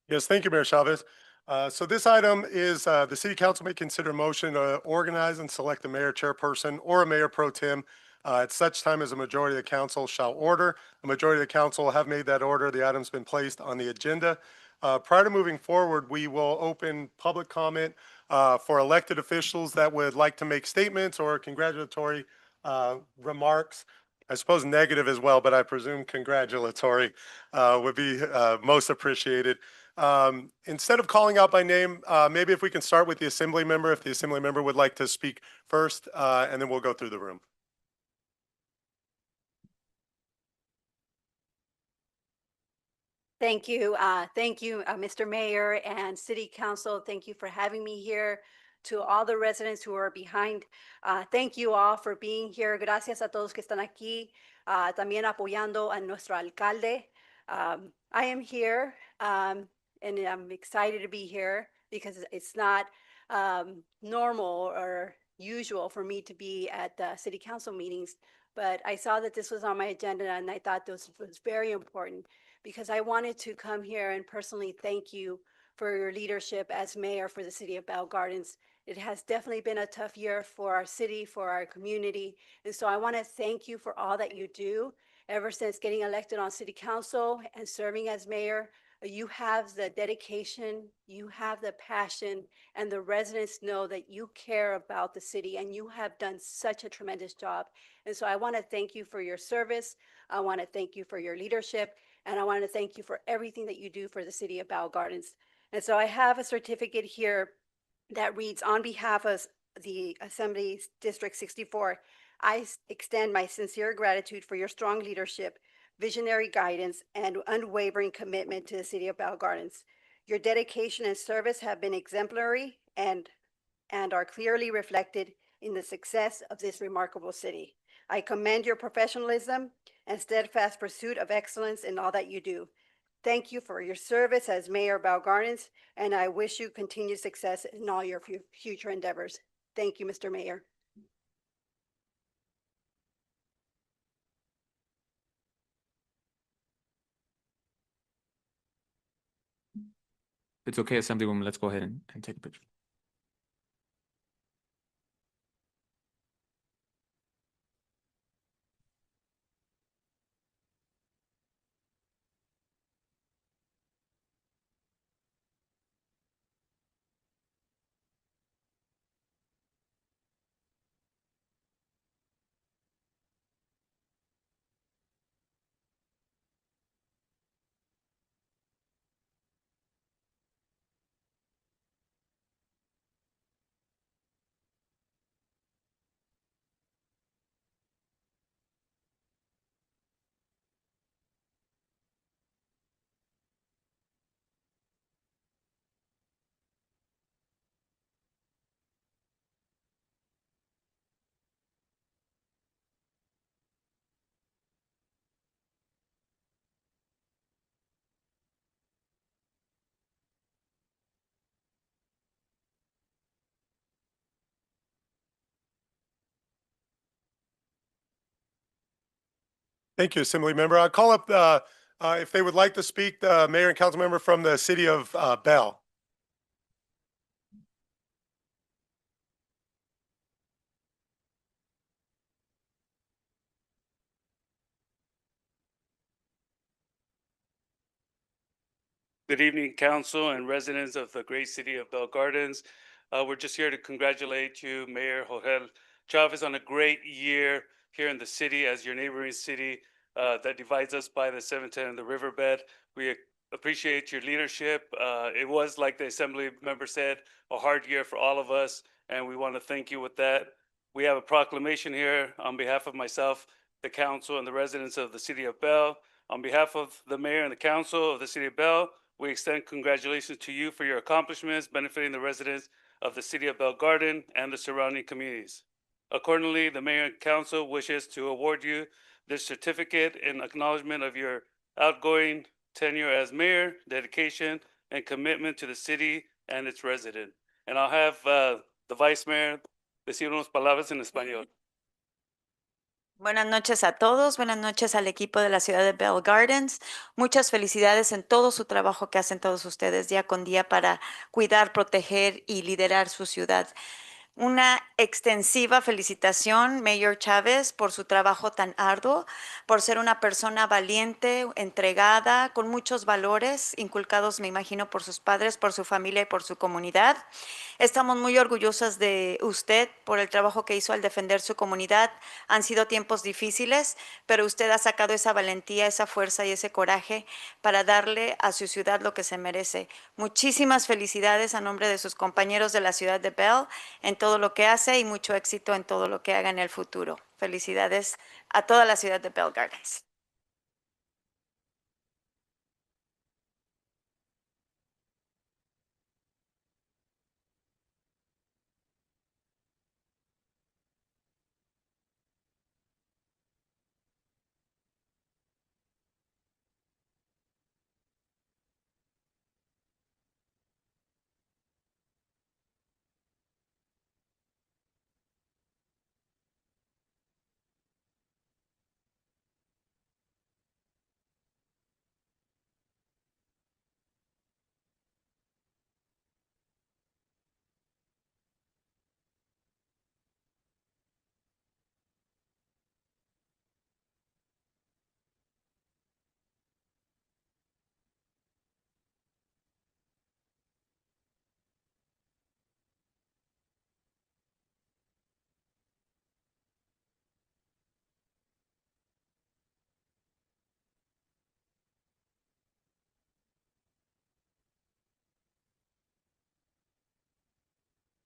Yes, thank you, Mayor Chavez. So this item is the city council may consider a motion to organize and select a mayor chairperson or a mayor pro tem at such time as a majority of the council shall order. A majority of the council have made that order. The item's been placed on the agenda. Prior to moving forward, we will open public comment for elected officials that would like to make statements or congratulatory remarks. I suppose negative as well, but I presume congratulatory would be most appreciated. Instead of calling out by name, maybe if we can start with the assembly member, if the assembly member would like to speak first, and then we'll go through the room. Thank you. Mr. Mayor and City Council. Thank you for having me here. To all the residents who are behind, thank you all for being here. Gracias a todos que están aquí, también apoyando a nuestro alcalde. I am here and I'm excited to be here because it's not normal or usual for me to be at the City Council meetings, but I saw that this was on my agenda and I thought this was very important because I wanted to come here and personally thank you for your leadership as mayor for the city of Bell Gardens. It has definitely been a tough year for our city, for our community. And so I want to thank you for all that you do. Ever since getting elected on city council and serving as mayor, you have the dedication, you have the passion, and the residents know that you care about the city and you have done such a tremendous job. And so I want to thank you for your service. I want to thank you for your leadership. And I want to thank you for everything that you do for the city of Bell Gardens. And so I have a certificate here that reads, on behalf of the Assembly District 64, I extend my sincere gratitude for your strong leadership, visionary guidance, and unwavering commitment to the city of Bell Gardens. Your dedication and service have been exemplary and are clearly reflected in the success of this remarkable city. I commend your professionalism and steadfast pursuit of excellence in all that you do. Thank you for your service as Mayor of Bell Gardens, and I wish you continued success in all your future endeavors. Thank you, Mr. Mayor. It's okay, Assemblywoman. Let's go ahead and take a picture. Thank you, Assembly Member. I'll call up, if they would like to speak, the mayor and council member from the city of Bell. Good evening, council and residents of the great city of Bell Gardens. We're just here to congratulate you, Mayor Jorge Chavez, on a great year here in the city as your neighboring city that divides us by the 710 and the riverbed. We appreciate your leadership. It was, like the assembly member said, a hard year for all of us, and we want to thank you with that. We have a proclamation here on behalf of myself, the council, and the residents of the city of Bell. On behalf of the mayor and the council of the city of Bell, we extend congratulations to you for your accomplishments benefiting the residents of the city of Bell Garden and the surrounding communities. Accordingly, the mayor and council wishes to award you this certificate in acknowledgement of your outgoing tenure as mayor, dedication, and commitment to the city and its resident. And I'll have the vice mayor decir unas palabras en español. Buenas noches a todos, buenas noches al equipo de la ciudad de Bell Gardens. Muchas felicidades en todo su trabajo que hacen todos ustedes día con día para cuidar, proteger y liderar su ciudad. Una extensiva felicitación, Mayor Chávez, por su trabajo tan arduo, por ser una persona valiente, entregada, con muchos valores inculcados, me imagino, por sus padres, por su familia y por su comunidad. Estamos muy orgullosas de usted por el trabajo que hizo al defender su comunidad. Han sido tiempos difíciles, pero usted ha sacado esa valentía, esa fuerza y ese coraje para darle a su ciudad lo que se merece. Muchísimas felicidades a nombre de sus compañeros de la ciudad de Bell en todo lo que hace y mucho éxito en todo lo que haga en el futuro. Felicidades a toda la ciudad de Bell Gardens.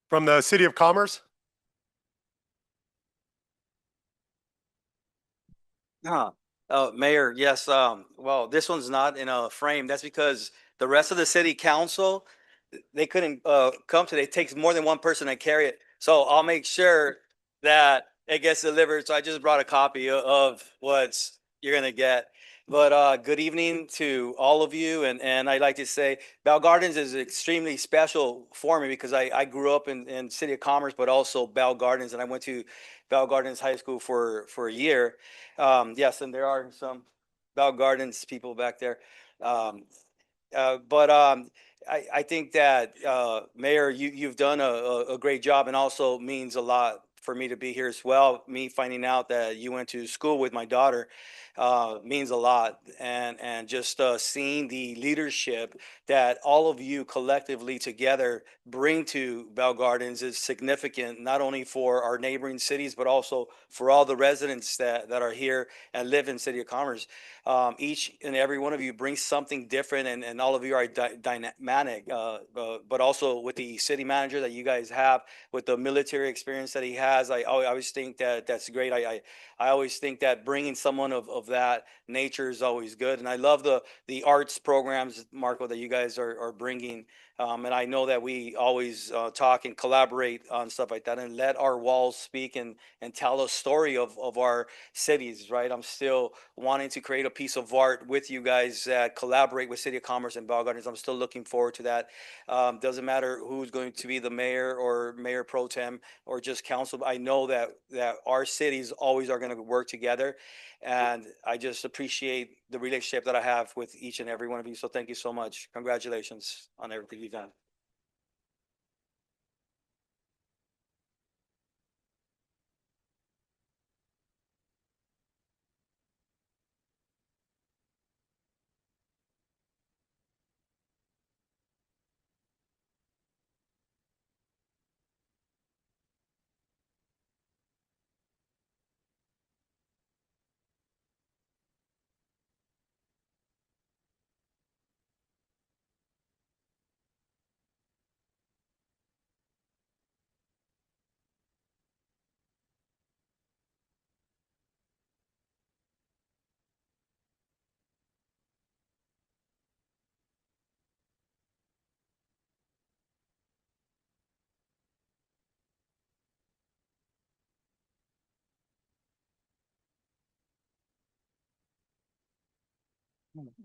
From the City of Commerce? Mayor, yes, well, this one's not in a frame. That's because the rest of the city council, they couldn't come today. It takes more than one person to carry it. So I'll make sure that it gets delivered. So I just brought a copy of what's you're gonna get. But good evening to all of you, and I'd like to say Bell Gardens is extremely special for me because I grew up in City of Commerce, but also Bell Gardens, and I went to Bell Gardens High School for a year. Yes, and there are some Bell Gardens people back there. But I think that Mayor, you've done a great job, and also means a lot for me to be here as well. Me finding out that you went to school with my daughter means a lot, and just seeing the leadership that all of you collectively together bring to Bell Gardens is significant, not only for our neighboring cities, but also for all the residents that are here and live in City of Commerce. Each and every one of you brings something different, and all of you are dynamic, but also with the city manager that you guys have, with the military experience that he has, I always think that that's great. I always think that bringing someone of that nature is always good. And I love the arts programs, Marco, that you guys are bringing. And I know that we always talk and collaborate on stuff like that, and let our walls speak and tell a story of our cities, right? I'm still wanting to create a piece of art with you guys that collaborate with City of Commerce and Bell Gardens. I'm still looking forward to that. Doesn't matter who's going to be the mayor or mayor pro tem or just council. I know that our cities always are going to work together, and I just appreciate the relationship that I have with each and every one of you. So thank you so much. Congratulations on everything you've done.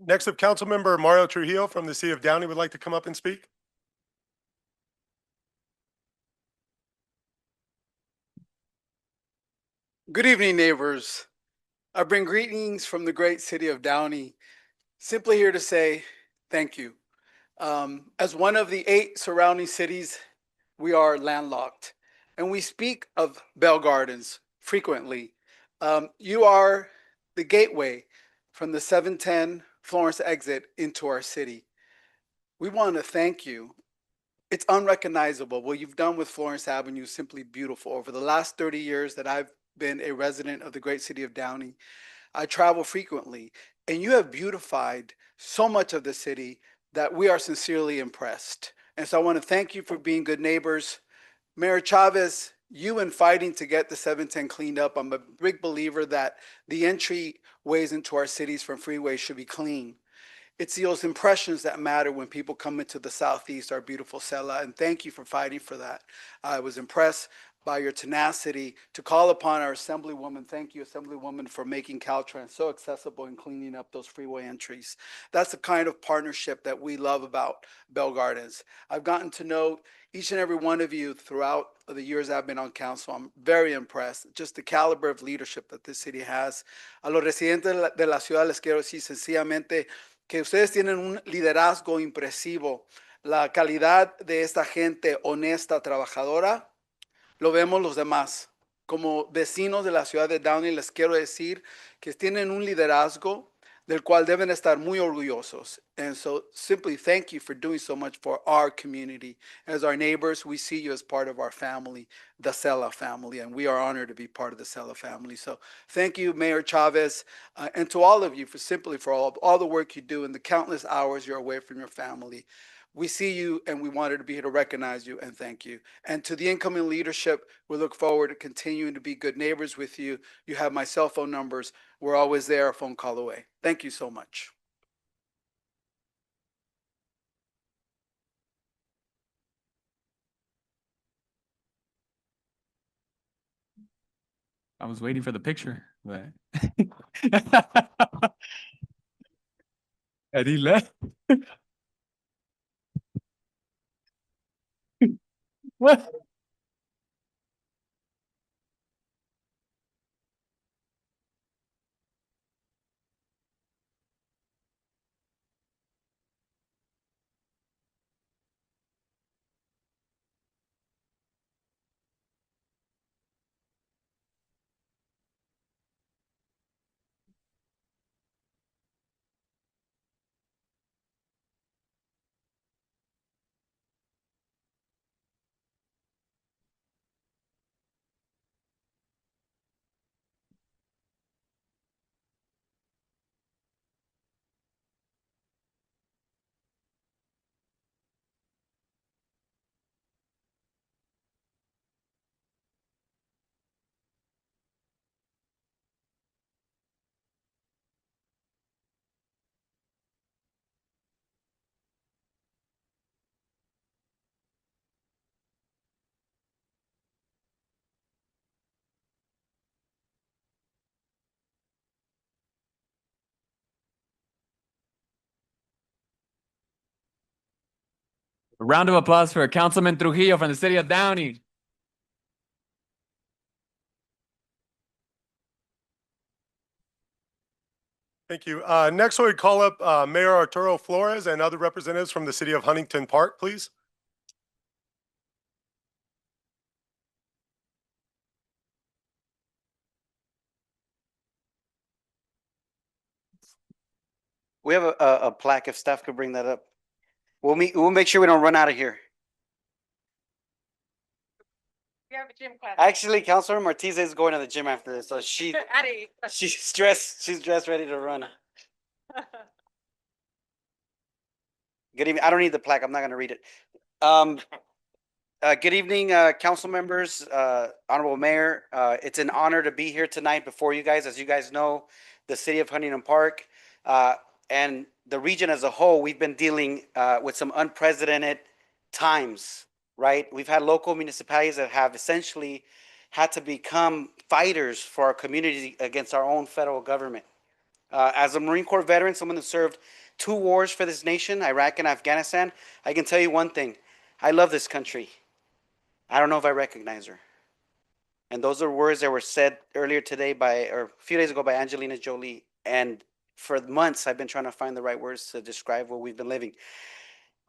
Next up, Councilmember Mario Trujillo from the City of Downey would like to come up and speak. Good evening, neighbors. I bring greetings from the great city of Downey. Simply here to say thank you. As one of the 8 surrounding cities, we are landlocked. and we speak of Bell Gardens frequently. You are the gateway from the 710 Florence exit into our city. We want to thank you. It's unrecognizable. What you've done with Florence Avenue is simply beautiful. Over the last 30 years that I've been a resident of the great city of Downey, I travel frequently, and you have beautified so much of the city that we are sincerely impressed. And so I want to thank you for being good neighbors. Mayor Chavez, you in fighting to get the 710 cleaned up. I'm a big believer that the entryways into our cities from freeways should be clean. It's those impressions that matter when people come into the Southeast, our beautiful Sela, and thank you for fighting for that. I was impressed by your tenacity to call upon our Assemblywoman. Thank you, Assemblywoman, for making Caltrans so accessible and cleaning up those freeway entries. That's the kind of partnership that we love about Bell Gardens. I've gotten to know each and every one of you throughout the years I've been on council. I'm very impressed, just the caliber of leadership that this city has. A los residentes de la ciudad les quiero decir sencillamente que ustedes tienen un liderazgo impresivo. La calidad de esta gente honesta, trabajadora, lo vemos los demás. Como vecinos de la ciudad de Downey, les quiero decir que tienen un liderazgo del cual deben estar muy orgullosos. And so simply thank you for doing so much for our community. As our neighbors, we see you as part of our family, the Sela family, and we are honored to be part of the Sela family. So thank you, Mayor Chavez, and to all of you for all the work you do and the countless hours you're away from your family. We see you and we wanted to be here to recognize you and thank you. And to the incoming leadership, we look forward to continuing to be good neighbors with you. You have my cell phone numbers. We're always there, a phone call away. Thank you so much. I was waiting for the picture, but Eddie left. What? A round of applause for Councilman Trujillo from the city of Downey. Thank you. Next, we call up Mayor Arturo Flores and other representatives from the city of Huntington Park, please. We have a plaque, if staff could bring that up. We'll make sure we don't run out of here. We have a gym class. Actually, Councilor Martiz is going to the gym after this, so she's dressed ready to run. Good evening. I don't need the plaque. I'm not gonna read it. Good evening, council members, honorable mayor. It's an honor to be here tonight before you guys. As you guys know, the city of Huntington Park and the region as a whole, we've been dealing with some unprecedented times, right? We've had local municipalities that have essentially had to become fighters for our community against our own federal government. As a Marine Corps veteran, someone that served 2 wars for this nation, Iraq and Afghanistan, I can tell you one thing. I love this country. I don't know if I recognize her. And those are words that were said earlier today or a few days ago by Angelina Jolie. And for months, I've been trying to find the right words to describe what we've been living.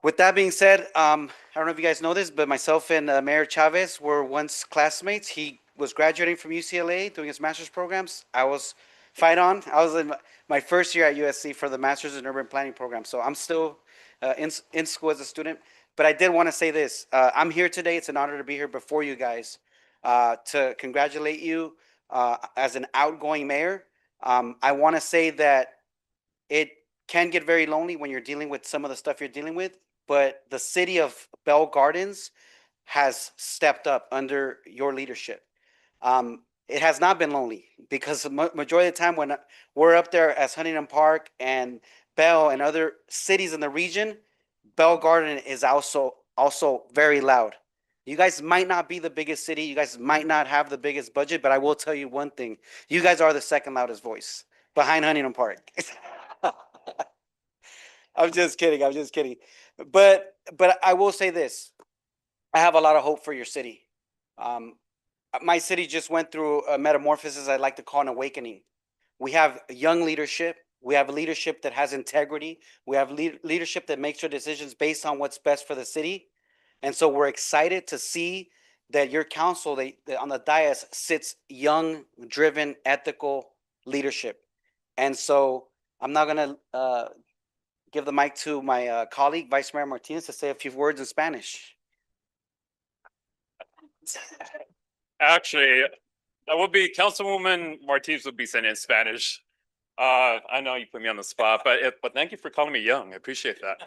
With that being said, I don't know if you guys know this, but myself and Mayor Chavez were once classmates. He was graduating from UCLA doing his master's programs. I was I was in my first year at USC for the Master's in Urban Planning program. So I'm still in school as a student. But I did want to say this. I'm here today. It's an honor to be here before you guys to congratulate you as an outgoing mayor. I want to say that it can get very lonely when you're dealing with some of the stuff you're dealing with, but the city of Bell Gardens has stepped up under your leadership. It has not been lonely because the majority of the time when we're up there as Huntington Park and Bell and other cities in the region, Bell Garden is also very loud. You guys might not be the biggest city. You guys might not have the biggest budget, but I will tell you one thing. You guys are the second loudest voice behind Huntington Park. I'm just kidding. But I will say this. I have a lot of hope for your city. My city just went through a metamorphosis I'd like to call an awakening. We have young leadership. We have leadership that has integrity. We have leadership that makes their decisions based on what's best for the city. And so we're excited to see that your council that on the dais sits young, driven, ethical leadership. And so I'm not going to give the mic to my colleague, Vice Mayor Martinez, to say a few words in Spanish. Actually, that would be Councilwoman Martinez would be saying in Spanish. I know you put me on the spot, but thank you for calling me young. I appreciate that.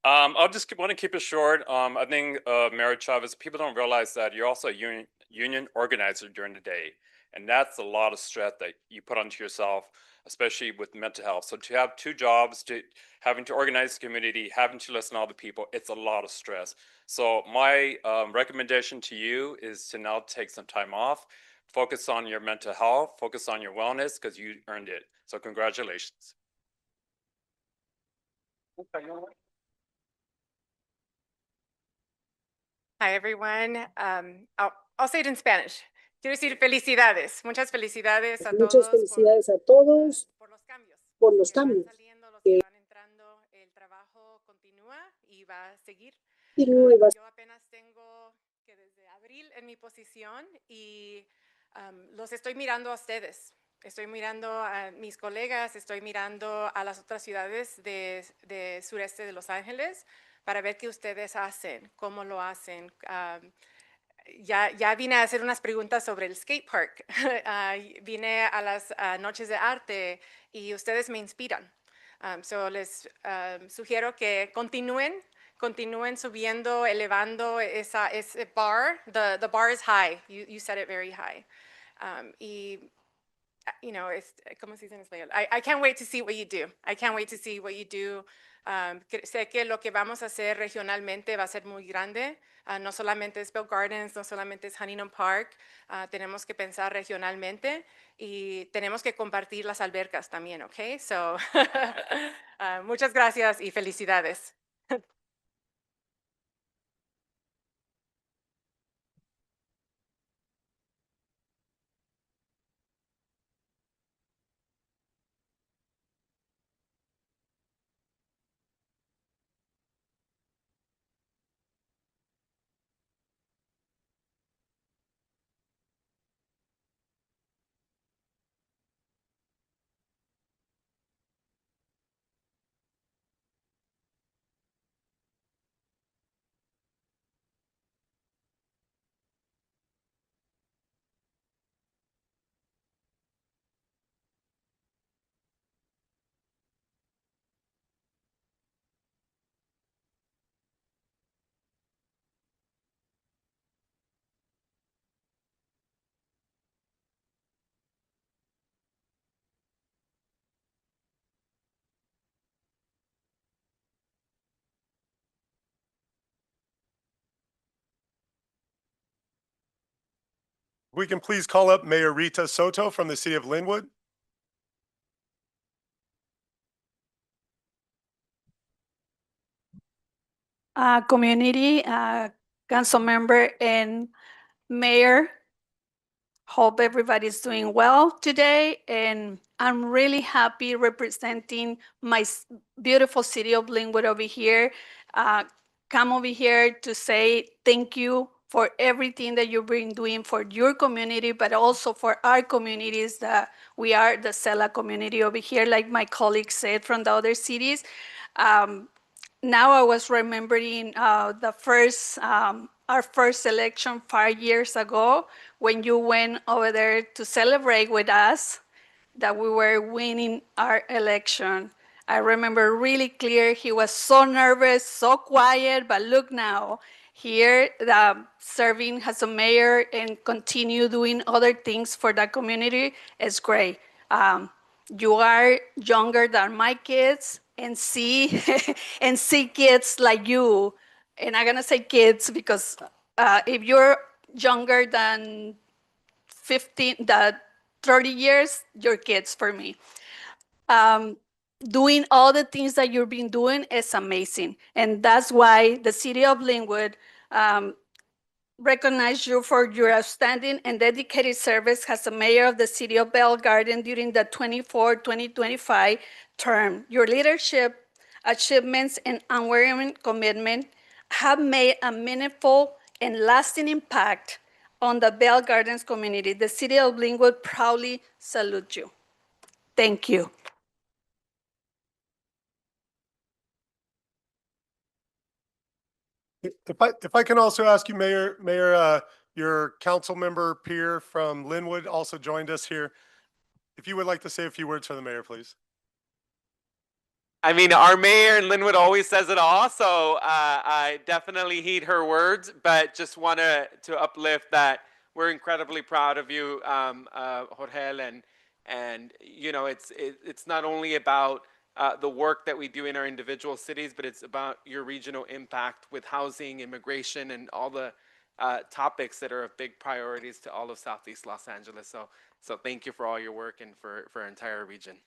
I'll just want to keep it short. I think Mayor Chavez, people don't realize that you're also a union organizer during the day, and that's a lot of stress that you put onto yourself, especially with mental health. So to have two jobs, to having to organize the community, having to listen to all the people, it's a lot of stress. So my recommendation to you is to now take some time off, focus on your mental health, focus on your wellness, because you earned it. So congratulations. Hi, everyone. I'll say it in Spanish. Quiero decir felicidades, muchas felicidades a Muchas todos felicidades a todos por los cambios que el trabajo continúa y va a seguir. nuevas. Yo apenas tengo que desde abril en mi posición y los estoy mirando a ustedes. Estoy mirando a mis colegas, estoy mirando a las otras ciudades de sureste de Los Ángeles para ver qué ustedes hacen, cómo lo hacen. Ya vine a hacer unas preguntas sobre el skate park. Vine a las noches de arte y ustedes me inspiran. So les sugiero que continúen subiendo, elevando ese bar. The bar is high. You set it very high. You know, ¿cómo se dice en español? I can't wait to see what you do. I can't wait to see what you do. Sé que lo que vamos a hacer regionalmente va a ser muy grande. No solamente es Bell Gardens, no solamente es Huntington Park. Tenemos que pensar regionalmente y tenemos que compartir las albercas también, ¿ok? So, muchas gracias y felicidades. We can please call up Mayor Rita Soto from the city of Linwood. Community, council member and mayor. Hope everybody's doing well today, and I'm really happy representing my beautiful city of Linwood over here. come over here to say thank you for everything that you've been doing for your community, but also for our communities that we are the Sela community over here, like my colleagues said from the other cities. Now I was remembering our first election 5 years ago when you went over there to celebrate with us that we were winning our election. I remember really clear, he was so nervous, so quiet, but look now, here serving as a mayor and continue doing other things for the community is great. You are younger than my kids and see and see kids like you. And I'm gonna say kids because if you're younger than 30 years, you're kids for me. Doing all the things that you've been doing is amazing. And that's why the city of Linwood recognize you for your outstanding and dedicated service as the mayor of the city of Bell Garden during the 2024-2025 term. Your leadership, achievements, and unwavering commitment have made a meaningful and lasting impact on the Bell Gardens community. The city of Linwood proudly salutes you. Thank you. If I can also ask you, Mayor, your council member peer from Linwood also joined us here. If you would like to say a few words for the mayor, please. I mean, our mayor in Linwood always says it all, so I definitely heed her words, but just want to uplift that we're incredibly proud of you, Jorge, and you know, it's not only about the work that we do in our individual cities, but it's about your regional impact with housing, immigration, and all the topics that are of big priorities to all of Southeast Los Angeles. So thank you for all your work and for our entire region.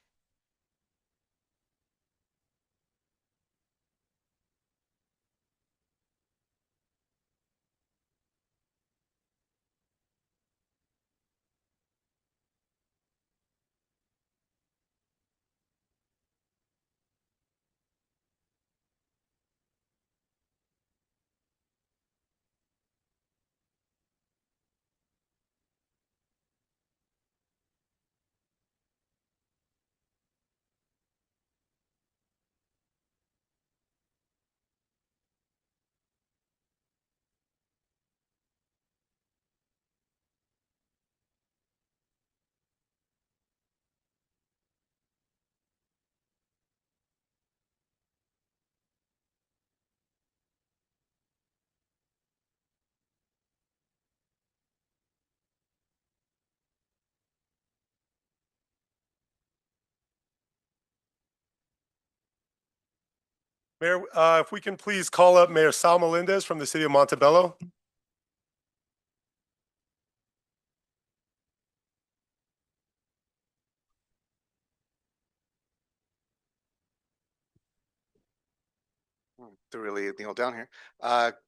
Mayor, if we can please call up Mayor Sal Melendez from the city of Montebello. To really kneel down here.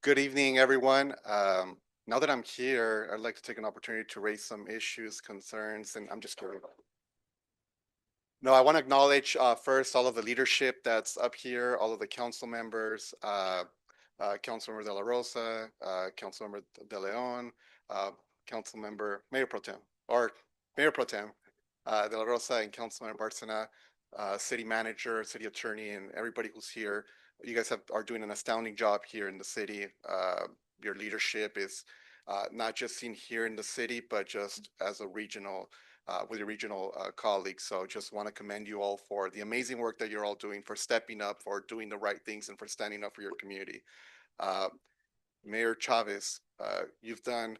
Good evening, everyone. Now that I'm here, I'd like to take an opportunity to raise some issues, concerns, and I'm just kidding. No, I want to acknowledge first all of the leadership that's up here, all of the council members, Councilmember De La Rosa, Councilmember De Leon, Councilmember Mayor Pro Tem, or Mayor Pro Tem De La Rosa, and Councilmember Barcena, City Manager, City Attorney, and everybody who's here. You guys are doing an astounding job here in the city. Your leadership is not just seen here in the city, but just as a regional, with your regional colleagues. So just want to commend you all for the amazing work that you're all doing, for stepping up, for doing the right things, and for standing up for your community. Mayor Chavez, you've done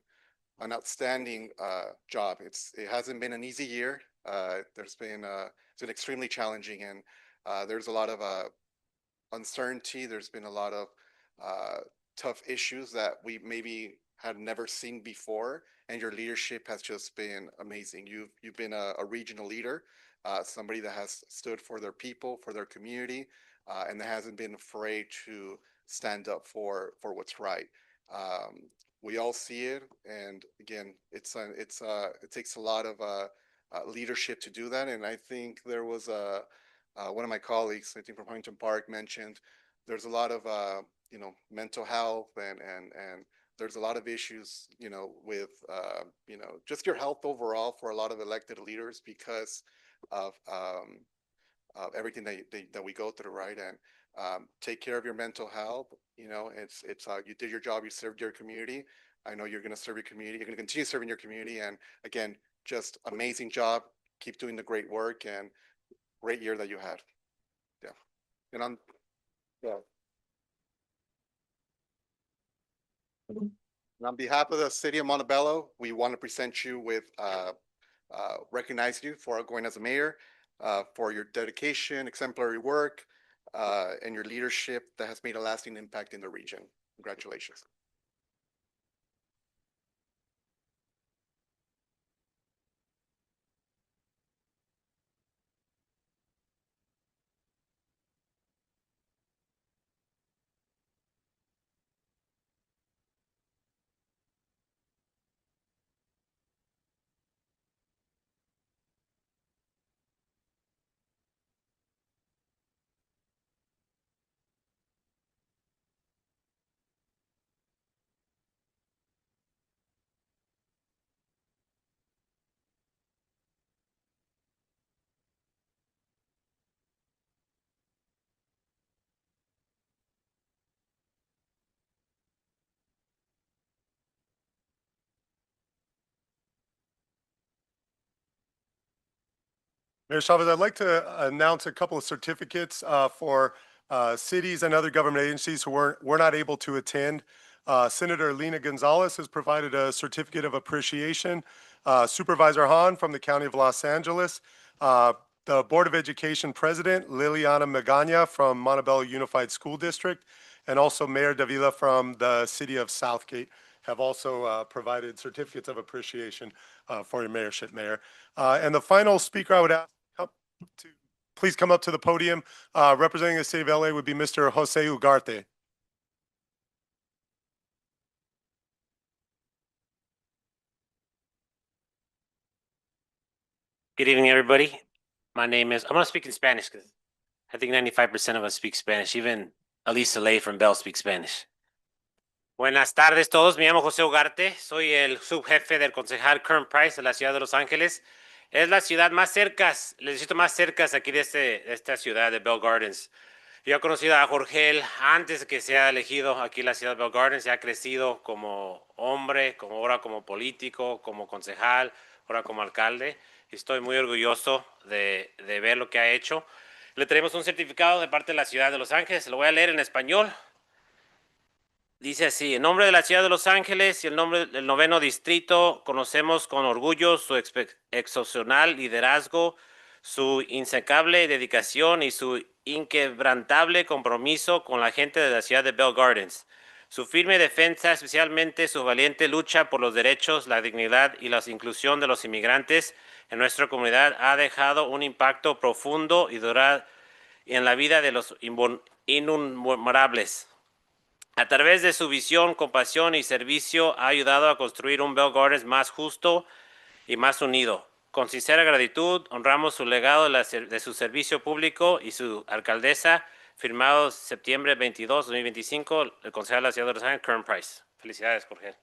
an outstanding job. It hasn't been an easy year. It's been extremely challenging, and there's a lot of uncertainty. There's been a lot of tough issues that we maybe had never seen before, and your leadership has just been amazing. You've been a regional leader, somebody that has stood for their people, for their community, and that hasn't been afraid to stand up for what's right. We all see it, and again, it takes a lot of leadership to do that. And I think there was one of my colleagues, I think from Huntington Park, mentioned there's a lot of mental health and there's a lot of issues, with, just your health overall for a lot of elected leaders because of everything that we go through, right? And take care of your mental health. It's you did your job, you served your community. I know you're going to serve your community. You're going to continue serving your community. And again, just amazing job. Keep doing the great work and great year that you had. Yeah. And yeah. And on behalf of the city of Montebello, we want to present you with recognize you for going as a mayor, for your dedication, exemplary work, and your leadership that has made a lasting impact in the region. Congratulations. Mayor Chavez, I'd like to announce a couple of certificates for cities and other government agencies who were not able to attend. Senator Lena Gonzalez has provided a certificate of appreciation. Supervisor Hahn from the County of Los Angeles. The Board of Education President, Liliana Magana from Montebello Unified School District, and also Mayor Davila from the City of Southgate have also provided certificates of appreciation for your mayorship, Mayor. And the final speaker I would ask to please come up to the podium, representing the city of LA would be Mr. Jose Ugarte. Good evening, everybody. My name is, I'm going to speak in Spanish because I think 95% of us speak Spanish. Even Elisa Ley from Bell speaks Spanish. Buenas tardes todos. Me llamo José Ugarte. Soy el subjefe del concejal Kern Price de la ciudad de Los Ángeles. Es la ciudad más cerca, el distrito más cerca aquí de esta ciudad de Bell Gardens. Yo he conocido a Jorgel antes de que sea elegido aquí en la ciudad de Bell Gardens. Ha crecido como hombre, ahora como político, como concejal, ahora como alcalde. Estoy muy orgulloso de ver lo que ha hecho. Le traemos un certificado de parte de la ciudad de Los Ángeles. Lo voy a leer en español. Dice así: en nombre de la ciudad de Los Ángeles y el nombre del 9º distrito, conocemos con orgullo su excepcional liderazgo, su insecable dedicación y su inquebrantable compromiso con la gente de la ciudad de Bell Gardens. Su firme defensa, especialmente su valiente lucha por los derechos, la dignidad y la inclusión de los inmigrantes en nuestra comunidad, ha dejado un impacto profundo y duradero en la vida de los innumerables. A través de su visión, compasión y servicio, ha ayudado a construir un Bell Gardens más justo y más unido. Con sincera gratitud, honramos su legado de su servicio público y su alcaldesa, firmado septiembre 22, 2025, el concejal de la ciudad de Los Ángeles, Kern Price. Felicidades, Jorge.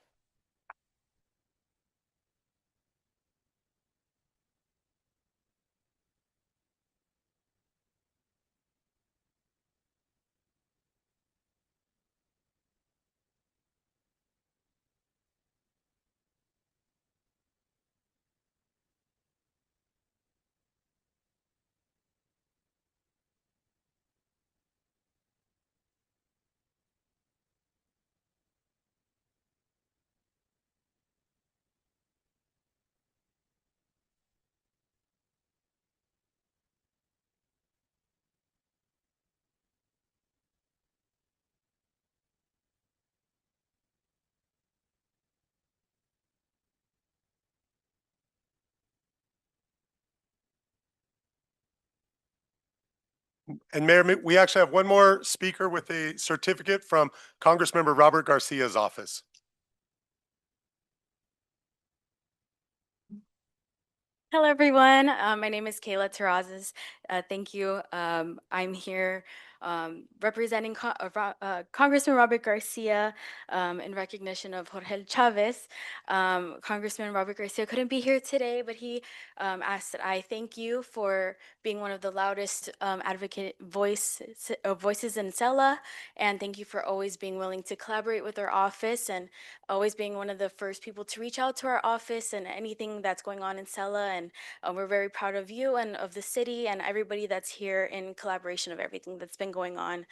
And Mayor, we actually have one more speaker with a certificate from Congressmember Robert Garcia's office. Hello, everyone. My name is Kayla Terrazas. Thank you. I'm here representing Congressman Robert Garcia in recognition of Jorge Chavez. Congressman Robert Garcia couldn't be here today, but he asked that I thank you for being one of the loudest advocate voices in CELA, and thank you for always being willing to collaborate with our office and always being one of the first people to reach out to our office and anything that's going on in CELA. And we're very proud of you and of the city and everybody that's here in collaboration of everything that's been going on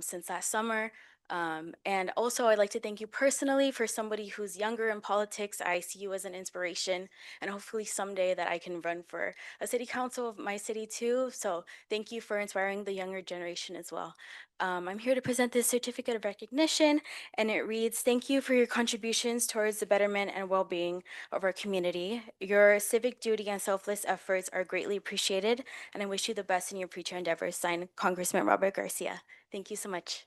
since last summer. And also, I'd like to thank you personally for somebody who's younger in politics. I see you as an inspiration, and hopefully someday that I can run for a city council of my city too. So thank you for inspiring the younger generation as well. I'm here to present this certificate of recognition, and it reads, "Thank you for your contributions towards the betterment and well-being of our community. Your civic duty and selfless efforts are greatly appreciated, and I wish you the best in your future endeavors." Signed, Congressman Robert Garcia. Thank you so much.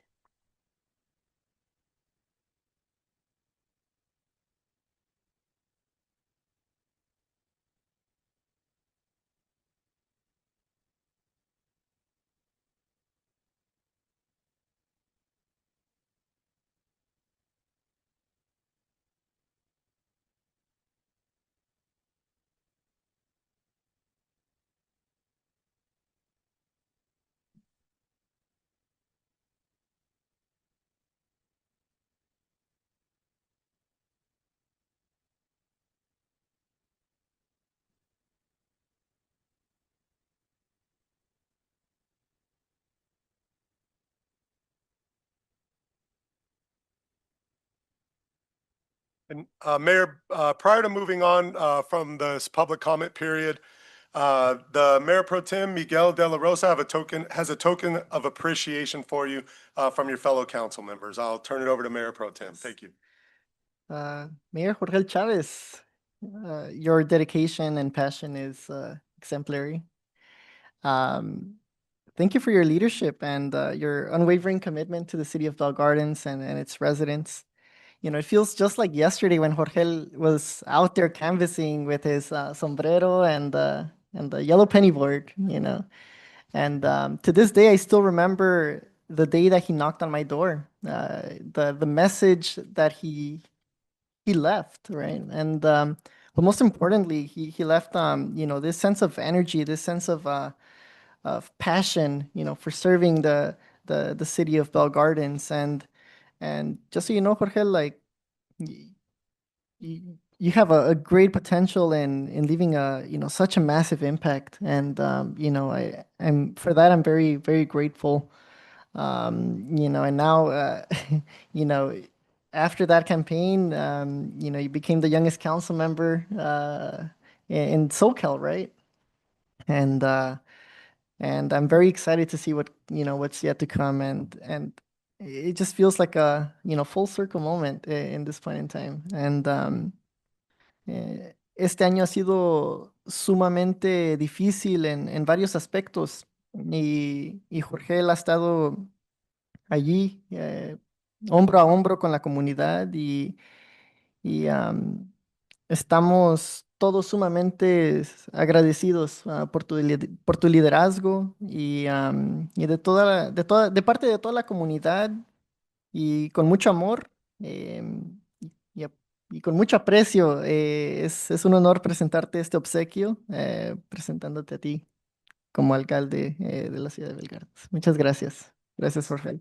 And Mayor, prior to moving on from this public comment period, the Mayor Pro Tem Miguel De La Rosa has a token of appreciation for you from your fellow council members. I'll turn it over to Mayor Pro Tem. Thank you. Mayor Jorge Chavez, your dedication and passion is exemplary. Thank you for your leadership and your unwavering commitment to the city of Bell Gardens and its residents. You know, it feels just like yesterday when Jorge was out there canvassing with his sombrero and the yellow penny board, you know. And to this day, I still remember the day that he knocked on my door, the message that he left, right? And but most importantly, he left you know, this sense of energy, this sense of passion, you know, for serving the city of Bell Gardens. And just so you know, Jorge, like you have a great potential in leaving a, you know, such a massive impact. And you know, I'm for that I'm very, very grateful. You know, and now you know, after that campaign, you know, you became the youngest council member in SoCal, right? And I'm very excited to see what, you know, what's yet to come, and it just feels like a, you know, full circle moment in this point in time. And este año ha sido sumamente difícil en varios aspectos, y Jorge ha estado allí hombro a hombro con la comunidad, y estamos todos sumamente agradecidos por tu liderazgo y de parte de toda la comunidad, y con mucho amor y, y con mucho aprecio. Es un honor presentarte este obsequio, presentándote a ti como alcalde de la ciudad de Bell Gardens. Muchas gracias. Gracias, Jorge.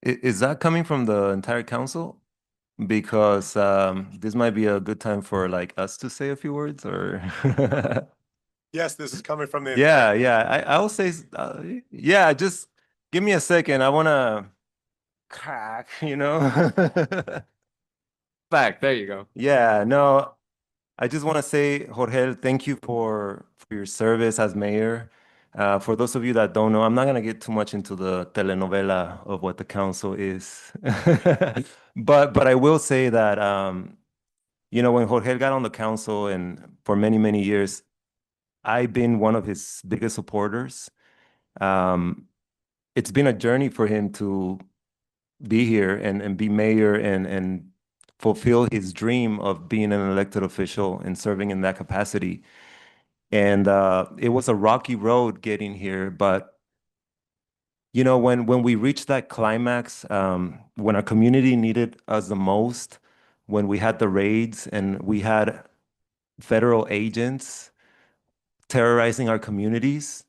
Is that coming from the entire council? Because this might be a good time for like us to say a few words, or Yes, this is coming from the. yeah. I will say, yeah. Just give me a second. I wanna crack, you know. Back, there you go. Yeah, no, I just want to say, Jorge, thank you for your service as mayor. For those of you that don't know, I'm not gonna get too much into the telenovela of what the council is, but I will say that you know, when Jorge got on the council, and for many years, I've been one of his biggest supporters. It's been a journey for him to be here and be mayor and fulfill his dream of being an elected official and serving in that capacity. And it was a rocky road getting here, but you know, when we reached that climax, when our community needed us the most, when we had the raids and we had federal agents terrorizing our communities,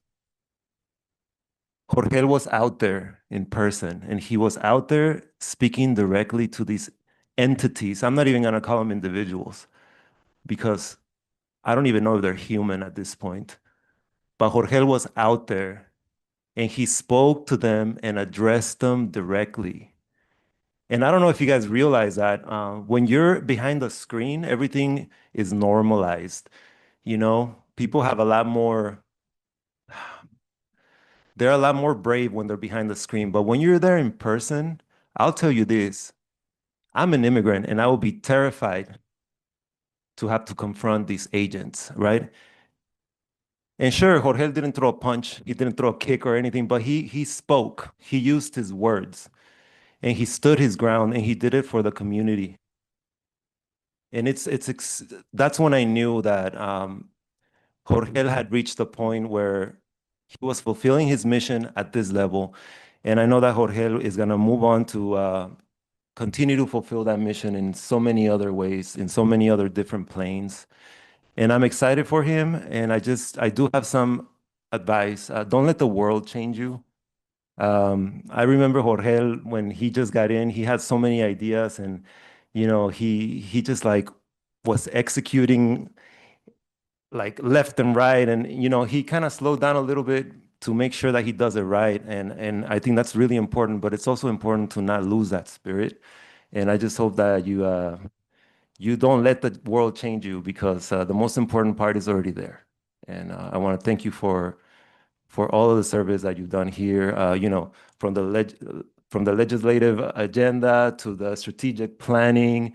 Jorge was out there in person, and he was out there speaking directly to these entities. I'm not even going to call them individuals because I don't even know if they're human at this point. But Jorge was out there and he spoke to them and addressed them directly. And I don't know if you guys realize that when you're behind the screen, everything is normalized. You know, people have a lot more, they're a lot more brave when they're behind the screen. But when you're there in person, I'll tell you this, I'm an immigrant and I will be terrified to have to confront these agents, right? And sure, Jorge didn't throw a punch, he didn't throw a kick or anything, but he spoke, he used his words, and he stood his ground, and he did it for the community. And that's when I knew that Jorge had reached the point where he was fulfilling his mission at this level. And I know that Jorge is going to move on to continue to fulfill that mission in so many other ways, in so many other different planes. And I'm excited for him. And I do have some advice. Don't let the world change you. I remember Jorge when he just got in, he had so many ideas, and you know, he just like was executing like left and right, and you know, he kind of slowed down a little bit to make sure that he does it right. And I think that's really important, but it's also important to not lose that spirit. And I just hope that you don't let the world change you, because the most important part is already there. And I want to thank you for all of the service that you've done here, you know, from the legislative agenda to the strategic planning,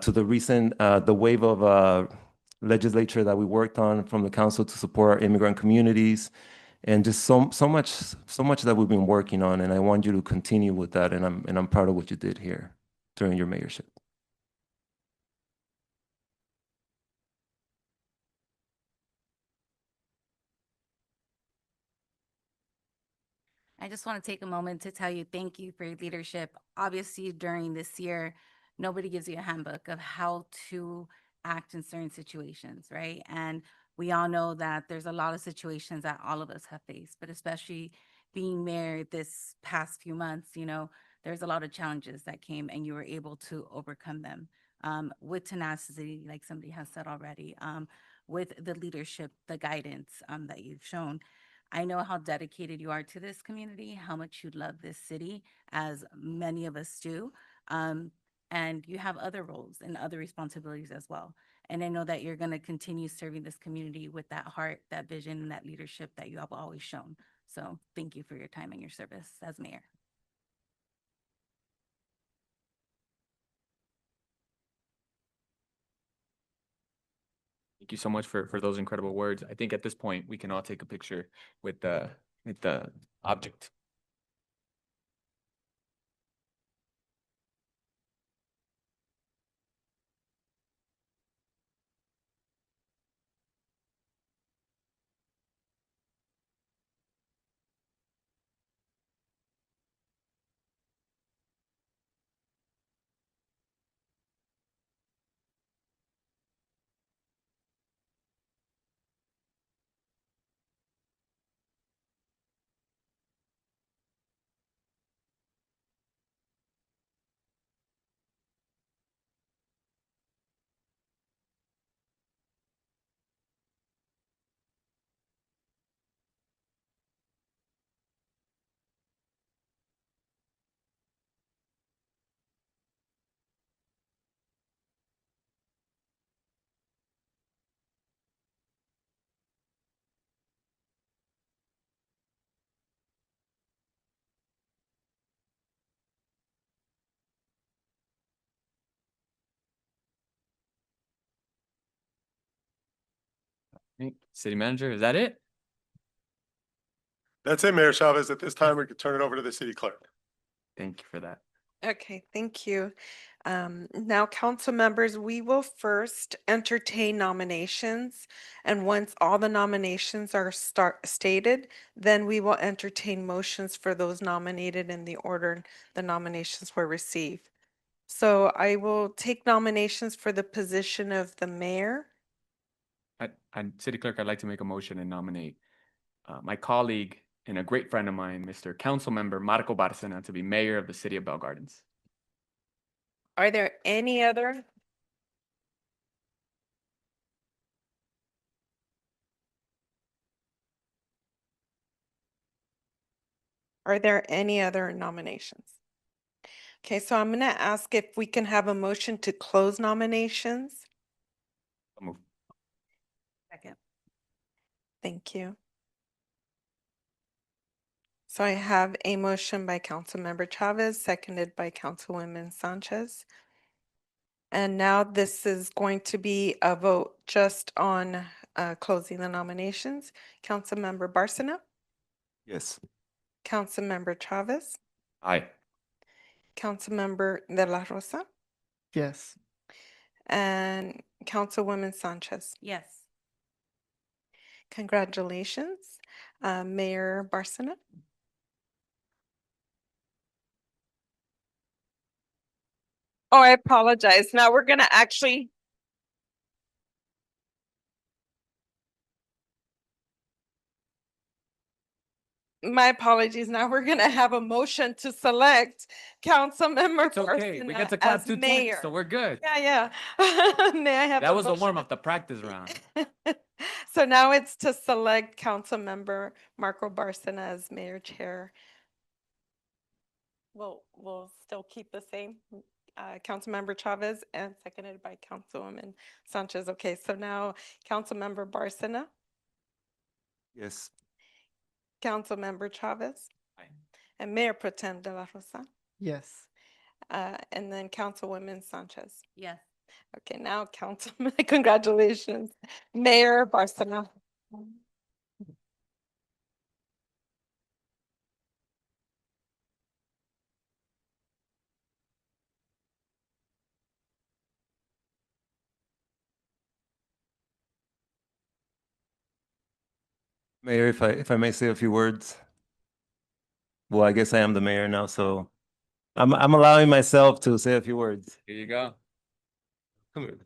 to the recent, the wave of legislature that we worked on from the council to support our immigrant communities, and just so much that we've been working on. And I want you to continue with that. And I'm proud of what you did here during your mayorship. I just want to take a moment to tell you thank you for your leadership. Obviously, during this year, nobody gives you a handbook of how to act in certain situations, right? And we all know that there's a lot of situations that all of us have faced, but especially being mayor this past few months, you know, there's a lot of challenges that came and you were able to overcome them with tenacity, like somebody has said already, with the leadership, the guidance that you've shown. I know how dedicated you are to this community, how much you love this city, as many of us do. And you have other roles and other responsibilities as well. And I know that you're going to continue serving this community with that heart, that vision, and that leadership that you have always shown. So thank you for your time and your service as mayor. Thank you so much for those incredible words. I think at this point we can all take a picture with the object. City manager, is that it? That's it, Mayor Chavez. At this time, we could turn it over to the city clerk. Thank you for that. Okay, thank you. Now, council members, we will first entertain nominations. And once all the nominations are stated, then we will entertain motions for those nominated in the order the nominations were received. So I will take nominations for the position of the mayor. City Clerk, I'd like to make a motion and nominate my colleague and a great friend of mine, Mr. Councilmember Marco Barcena, to be mayor of the city of Bell Gardens. Are there any other? Are there any other nominations? Okay, so I'm going to ask if we can have a motion to close nominations. So moved. Second. Thank you. So I have a motion by Councilmember Chavez, seconded by Councilwoman Sanchez. And now this is going to be a vote just on closing the nominations. Councilmember Barcena, Yes. Councilmember Chavez, Aye. Councilmember De La Rosa, Yes. and Councilwoman Sanchez. Yes. Congratulations, Mayor Barcena. Oh, I apologize. Now we're going to actually. My apologies. Now we're going to have a motion to select Councilmember It's okay. We Barcena get to clap as 2 mayor. times, so we're good. Yeah. May I have That a was the motion? warm-up, the practice round. So now it's to select Councilmember Marco Barcena as mayor chair. We'll still keep the same. Councilmember Chavez and seconded by Councilwoman Sanchez. Okay, so now Councilmember Barcena, Yes. Councilmember Chavez, Aye. and Mayor Pro Tem De La Rosa, Yes. and then Councilwoman Sanchez. Yes. Okay, now Councilman, congratulations, Mayor Barcena. Mayor, if I may say a few words. Well, I guess I am the mayor now, so I'm allowing myself to say a few words. Here you go. Come here.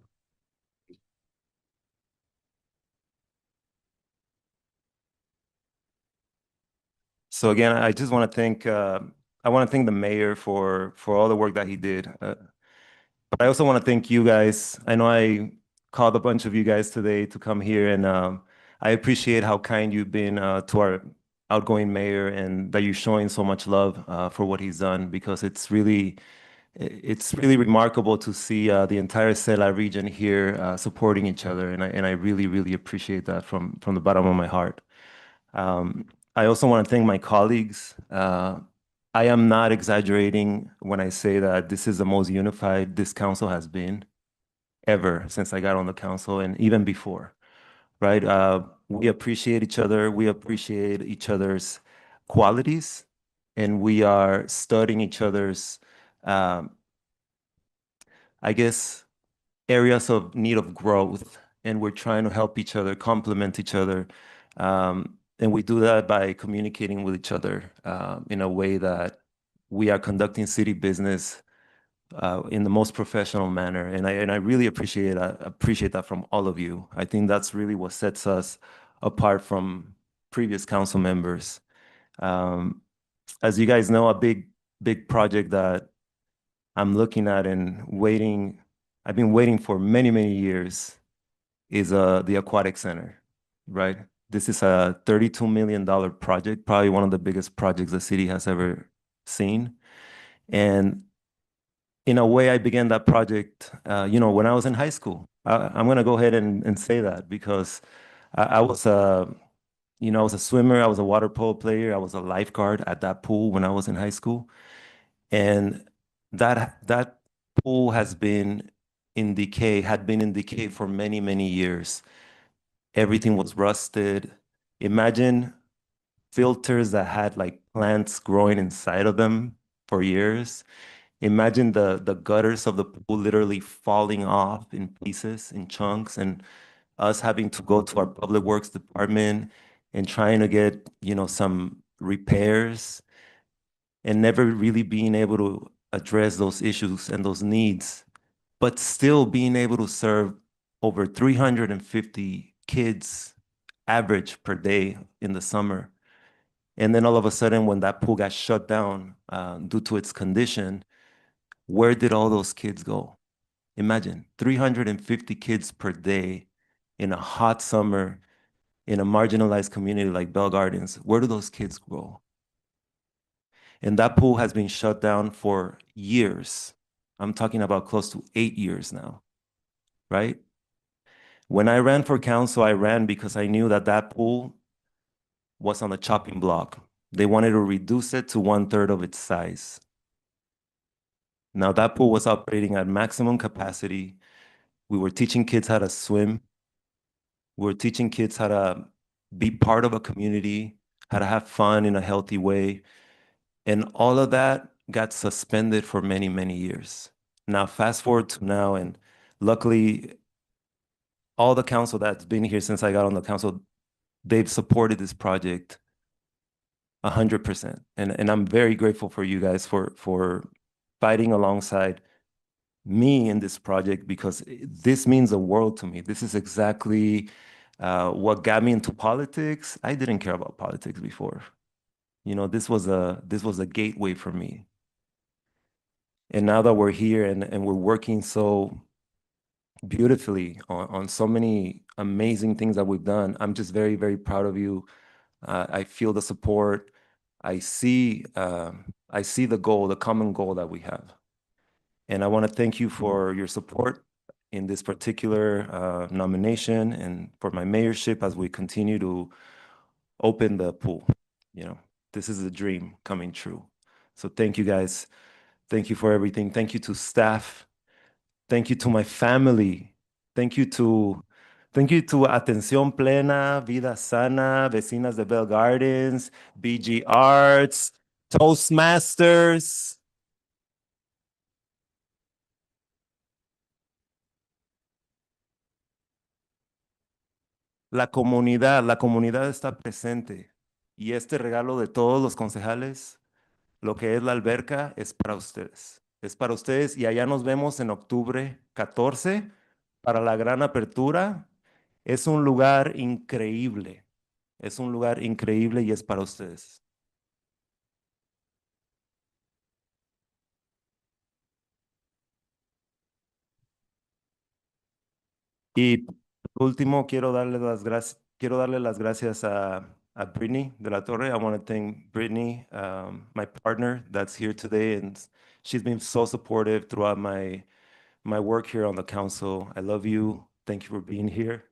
So again, I just want to thank the mayor for all the work that he did. But I also want to thank you guys. I know I called a bunch of you guys today to come here, and I appreciate how kind you've been to our outgoing mayor, and that you're showing so much love for what he's done, because it's really remarkable to see the entire Cela region here supporting each other, and I really appreciate that from the bottom of my heart. I also want to thank my colleagues. I am not exaggerating when I say that this is the most unified this council has been ever since I got on the council, and even before, right? We appreciate each other. We appreciate each other's qualities, and we are studying each other's, I guess, areas of need of growth, and we're trying to help each other, complement each other. And we do that by communicating with each other in a way that we are conducting city business in the most professional manner. And I really appreciate that from all of you. I think that's really what sets us apart from previous council members. As you guys know, a big project that I'm looking at and I've been waiting for many years is the Aquatic Center, right? This is a $32 million project, probably one of the biggest projects the city has ever seen. And in a way, I began that project, when I was in high school. I'm going to go ahead and say that, because I was a swimmer, I was a water polo player, I was a lifeguard at that pool when I was in high school. And that pool had been in decay for many years. Everything was rusted. Imagine filters that had like plants growing inside of them for years. Imagine the gutters of the pool literally falling off in pieces, in chunks, and us having to go to our public works department and trying to get, some repairs and never really being able to address those issues and those needs, but still being able to serve over 350 kids average per day in the summer. And then all of a sudden, when that pool got shut down due to its condition, where did all those kids go? Imagine 350 kids per day in a hot summer in a marginalized community like Bell Gardens. Where do those kids go? And that pool has been shut down for years. I'm talking about close to 8 years now, right? When I ran for council, I ran because I knew that that pool was on the chopping block. They wanted to reduce it to 1/3 of its size. Now that pool was operating at maximum capacity. We were teaching kids how to swim. We were teaching kids how to be part of a community, how to have fun in a healthy way. And all of that got suspended for many, many years. Now, fast forward to now, and luckily, all the council that's been here since I got on the council, they've supported this project 100%. And I'm very grateful for you guys for fighting alongside me in this project, because this means the world to me. This is exactly what got me into politics. I didn't care about politics before. This was a gateway for me. And now that we're here and we're working so beautifully on so many amazing things that we've done, I'm just very, very proud of you. I feel the support. I see the goal, the common goal that we have. And I want to thank you for your support in this particular nomination and for my mayorship as we continue to open the pool. This is a dream coming true. So thank you, guys. Thank you for everything. Thank you to staff. Thank you to my family. Thank you to Atención Plena, Vida Sana, Vecinas de Bell Gardens, BG Arts, Toastmasters. La comunidad está presente. Y este regalo de todos los concejales, lo que es la alberca, es para ustedes. Es para ustedes y allá nos vemos en octubre 14 para la gran apertura. Es un lugar increíble. Es un lugar increíble y es para ustedes. Y por último, quiero darle las gracias a Brittany de la Torre. I want to thank Brittany, my partner that's here today, and she's been so supportive throughout my work here on the council. I love you. Thank you for being here.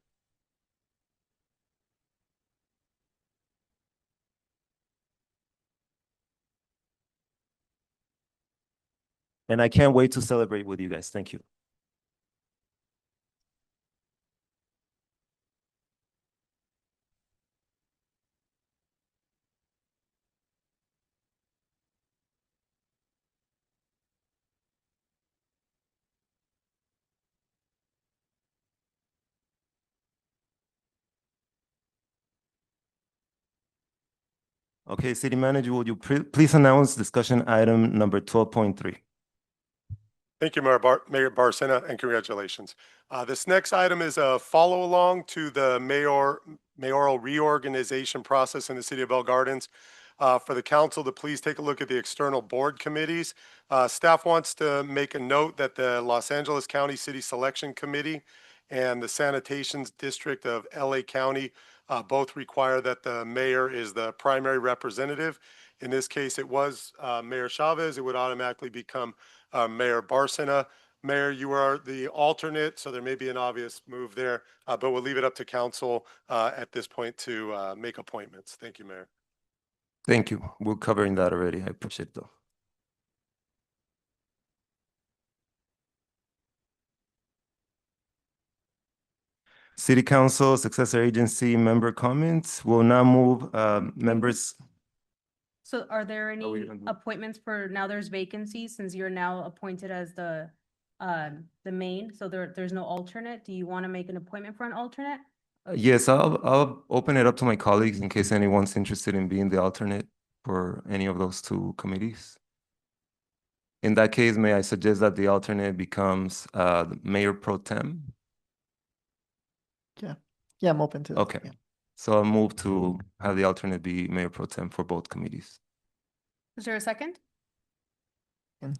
And I can't wait to celebrate with you guys. Thank you. Okay, City Manager, would you please announce discussion item number 12.3? Thank you, Mayor Barcena, and congratulations. This next item is a follow-along to the mayoral reorganization process in the city of Bell Gardens. For the council to please take a look at the external board committees. Staff wants to make a note that the Los Angeles County City Selection Committee and the Sanitations District of LA County both require that the mayor is the primary representative. In this case, it was Mayor Chavez. It would automatically become Mayor Barcena. Mayor, you are the alternate, so there may be an obvious move there, but we'll leave it up to council at this point to make appointments. Thank you, Mayor. Thank you. We're covering that already. I appreciate it, though. City Council Successor Agency member comments. We'll now move members. So are there Are we any gonna do- appointments for, now there's vacancies since you're now appointed as the main, so there's no alternate? Do you want to make an appointment for an alternate? Yes, I'll open it up to my colleagues in case anyone's interested in being the alternate for any of those two committees. In that case, may I suggest that the alternate becomes the Mayor Pro Tem? Yeah, I'm open to that. Okay, so I'll move to have the alternate be Mayor Pro Tem for both committees. Is there a second? And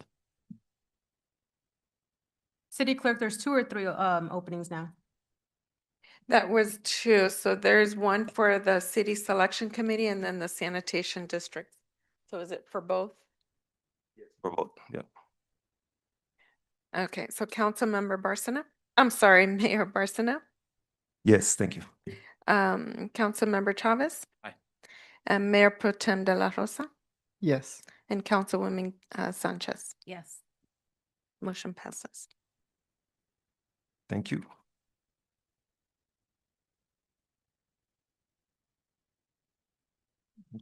City Clerk, there's 2 or 3 openings now. That was 2. So there's one for the city selection committee and then the sanitation district. So is it for both? For both, yeah. Okay, so Councilmember Barcena, I'm sorry, Mayor Barcena, Yes, thank you. Councilmember Chavez. Aye. And Mayor Pro Tem de la Rosa yes. and Councilwoman Sanchez. Yes. Motion passes. Thank you.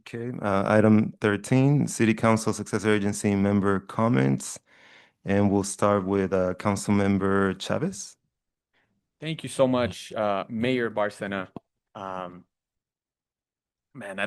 Okay, item 13, City Council Successor Agency member comments. And we'll start with Councilmember Chavez. Thank you so much, Mayor Barcena. Man,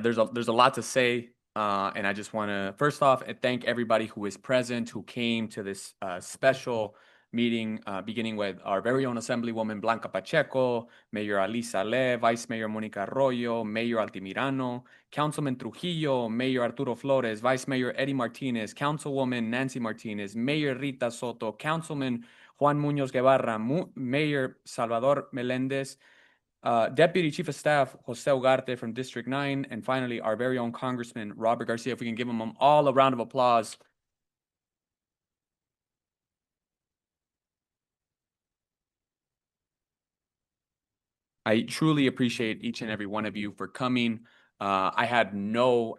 there's a lot to say, and I just want to first off thank everybody who is present, who came to this special meeting, beginning with our very own Assemblywoman Blanca Pacheco, Mayor Alisa Le, Vice Mayor Monica Arroyo, Mayor Altamirano, Councilman Trujillo, Mayor Arturo Flores, Vice Mayor Eddie Martinez, Councilwoman Nancy Martinez, Mayor Rita Soto, Councilman Juan Muñoz Guevara, Mayor Salvador Melendez, Deputy Chief of Staff Jose Ugarte from District 9, and finally our very own Congressman Robert Garcia. If we can give them all a round of applause. I truly appreciate each and every one of you for coming. I had no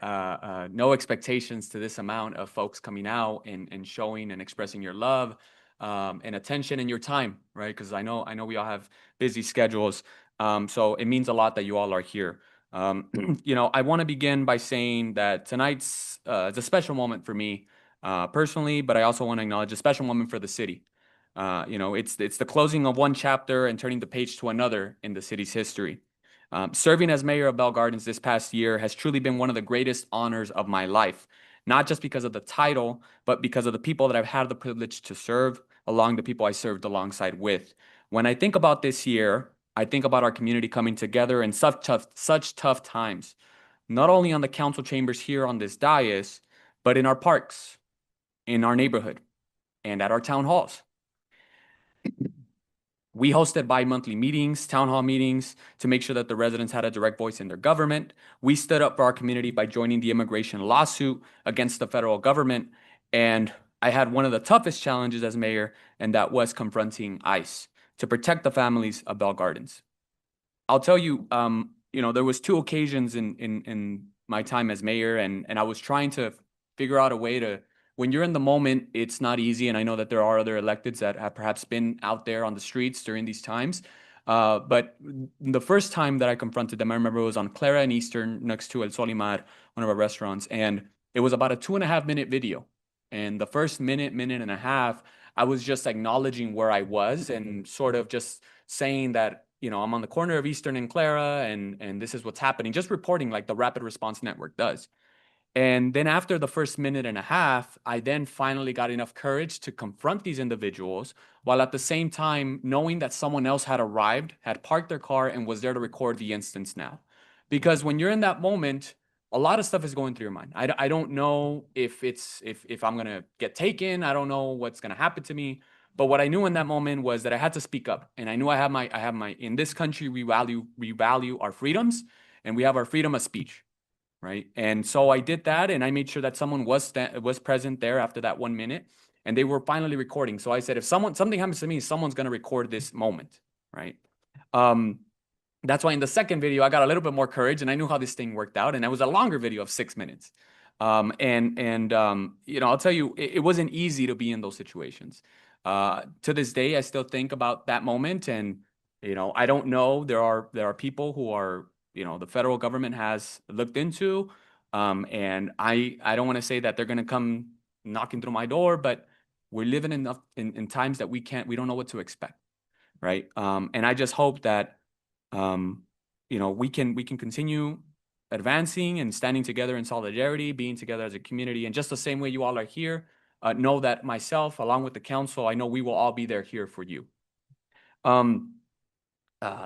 expectations to this amount of folks coming out and showing and expressing your love and attention and your time, right? Because I know we all have busy schedules. So it means a lot that you all are here. You know, I want to begin by saying that tonight's it's a special moment for me personally, but I also want to acknowledge a special moment for the city. You know, it's the closing of one chapter and turning the page to another in the city's history. Serving as mayor of Bell Gardens this past year has truly been one of the greatest honors of my life, not just because of the title, but because of the people that I've had the privilege to serve along the people I served alongside with. When I think about this year, I think about our community coming together in such tough times, not only on the council chambers here on this dais, but in our parks, in our neighborhood, and at our town halls. We hosted bi-monthly meetings, town hall meetings, to make sure that the residents had a direct voice in their government. We stood up for our community by joining the immigration lawsuit against the federal government. And I had one of the toughest challenges as mayor, and that was confronting ICE to protect the families of Bell Gardens. I'll tell you, you know, there was 2 occasions in my time as mayor, and I was trying to figure out a way to, when you're in the moment, it's not easy. And I know that there are other electeds that have perhaps been out there on the streets during these times. But the first time that I confronted them, I remember it was on Clara and Eastern next to El Solimar, one of our restaurants. And it was about a 2.5-minute video. And the first minute and a half, I was just acknowledging where I was and sort of just saying that, you know, I'm on the corner of Eastern and Clara and this is what's happening, just reporting like the Rapid Response Network does. And then after the first minute and a half, I then finally got enough courage to confront these individuals while at the same time knowing that someone else had arrived, had parked their car and was there to record the instance now. Because when you're in that moment, a lot of stuff is going through your mind. I don't know if I'm going to get taken. I don't know what's going to happen to me. But what I knew in that moment was that I had to speak up. And I knew I have my, in this country, we value our freedoms and we have our freedom of speech. Right. And so I did that and I made sure that someone was present there after that 1 minute and they were finally recording. So I said, if something happens to me, someone's going to record this moment. Right. That's why in the second video, I got a little bit more courage and I knew how this thing worked out. And it was a longer video of 6 minutes. You know, I'll tell you, it wasn't easy to be in those situations. To this day, I still think about that moment. And, you know, I don't know. There are people who are, you know, the federal government has looked into And I don't want to say that they're going to come knocking through my door, but we're living in times that we don't know what to expect, right? And I just hope that, we can continue advancing and standing together in solidarity, being together as a community. And just the same way you all are here, know that myself, along with the council, I know we will all be there here for you.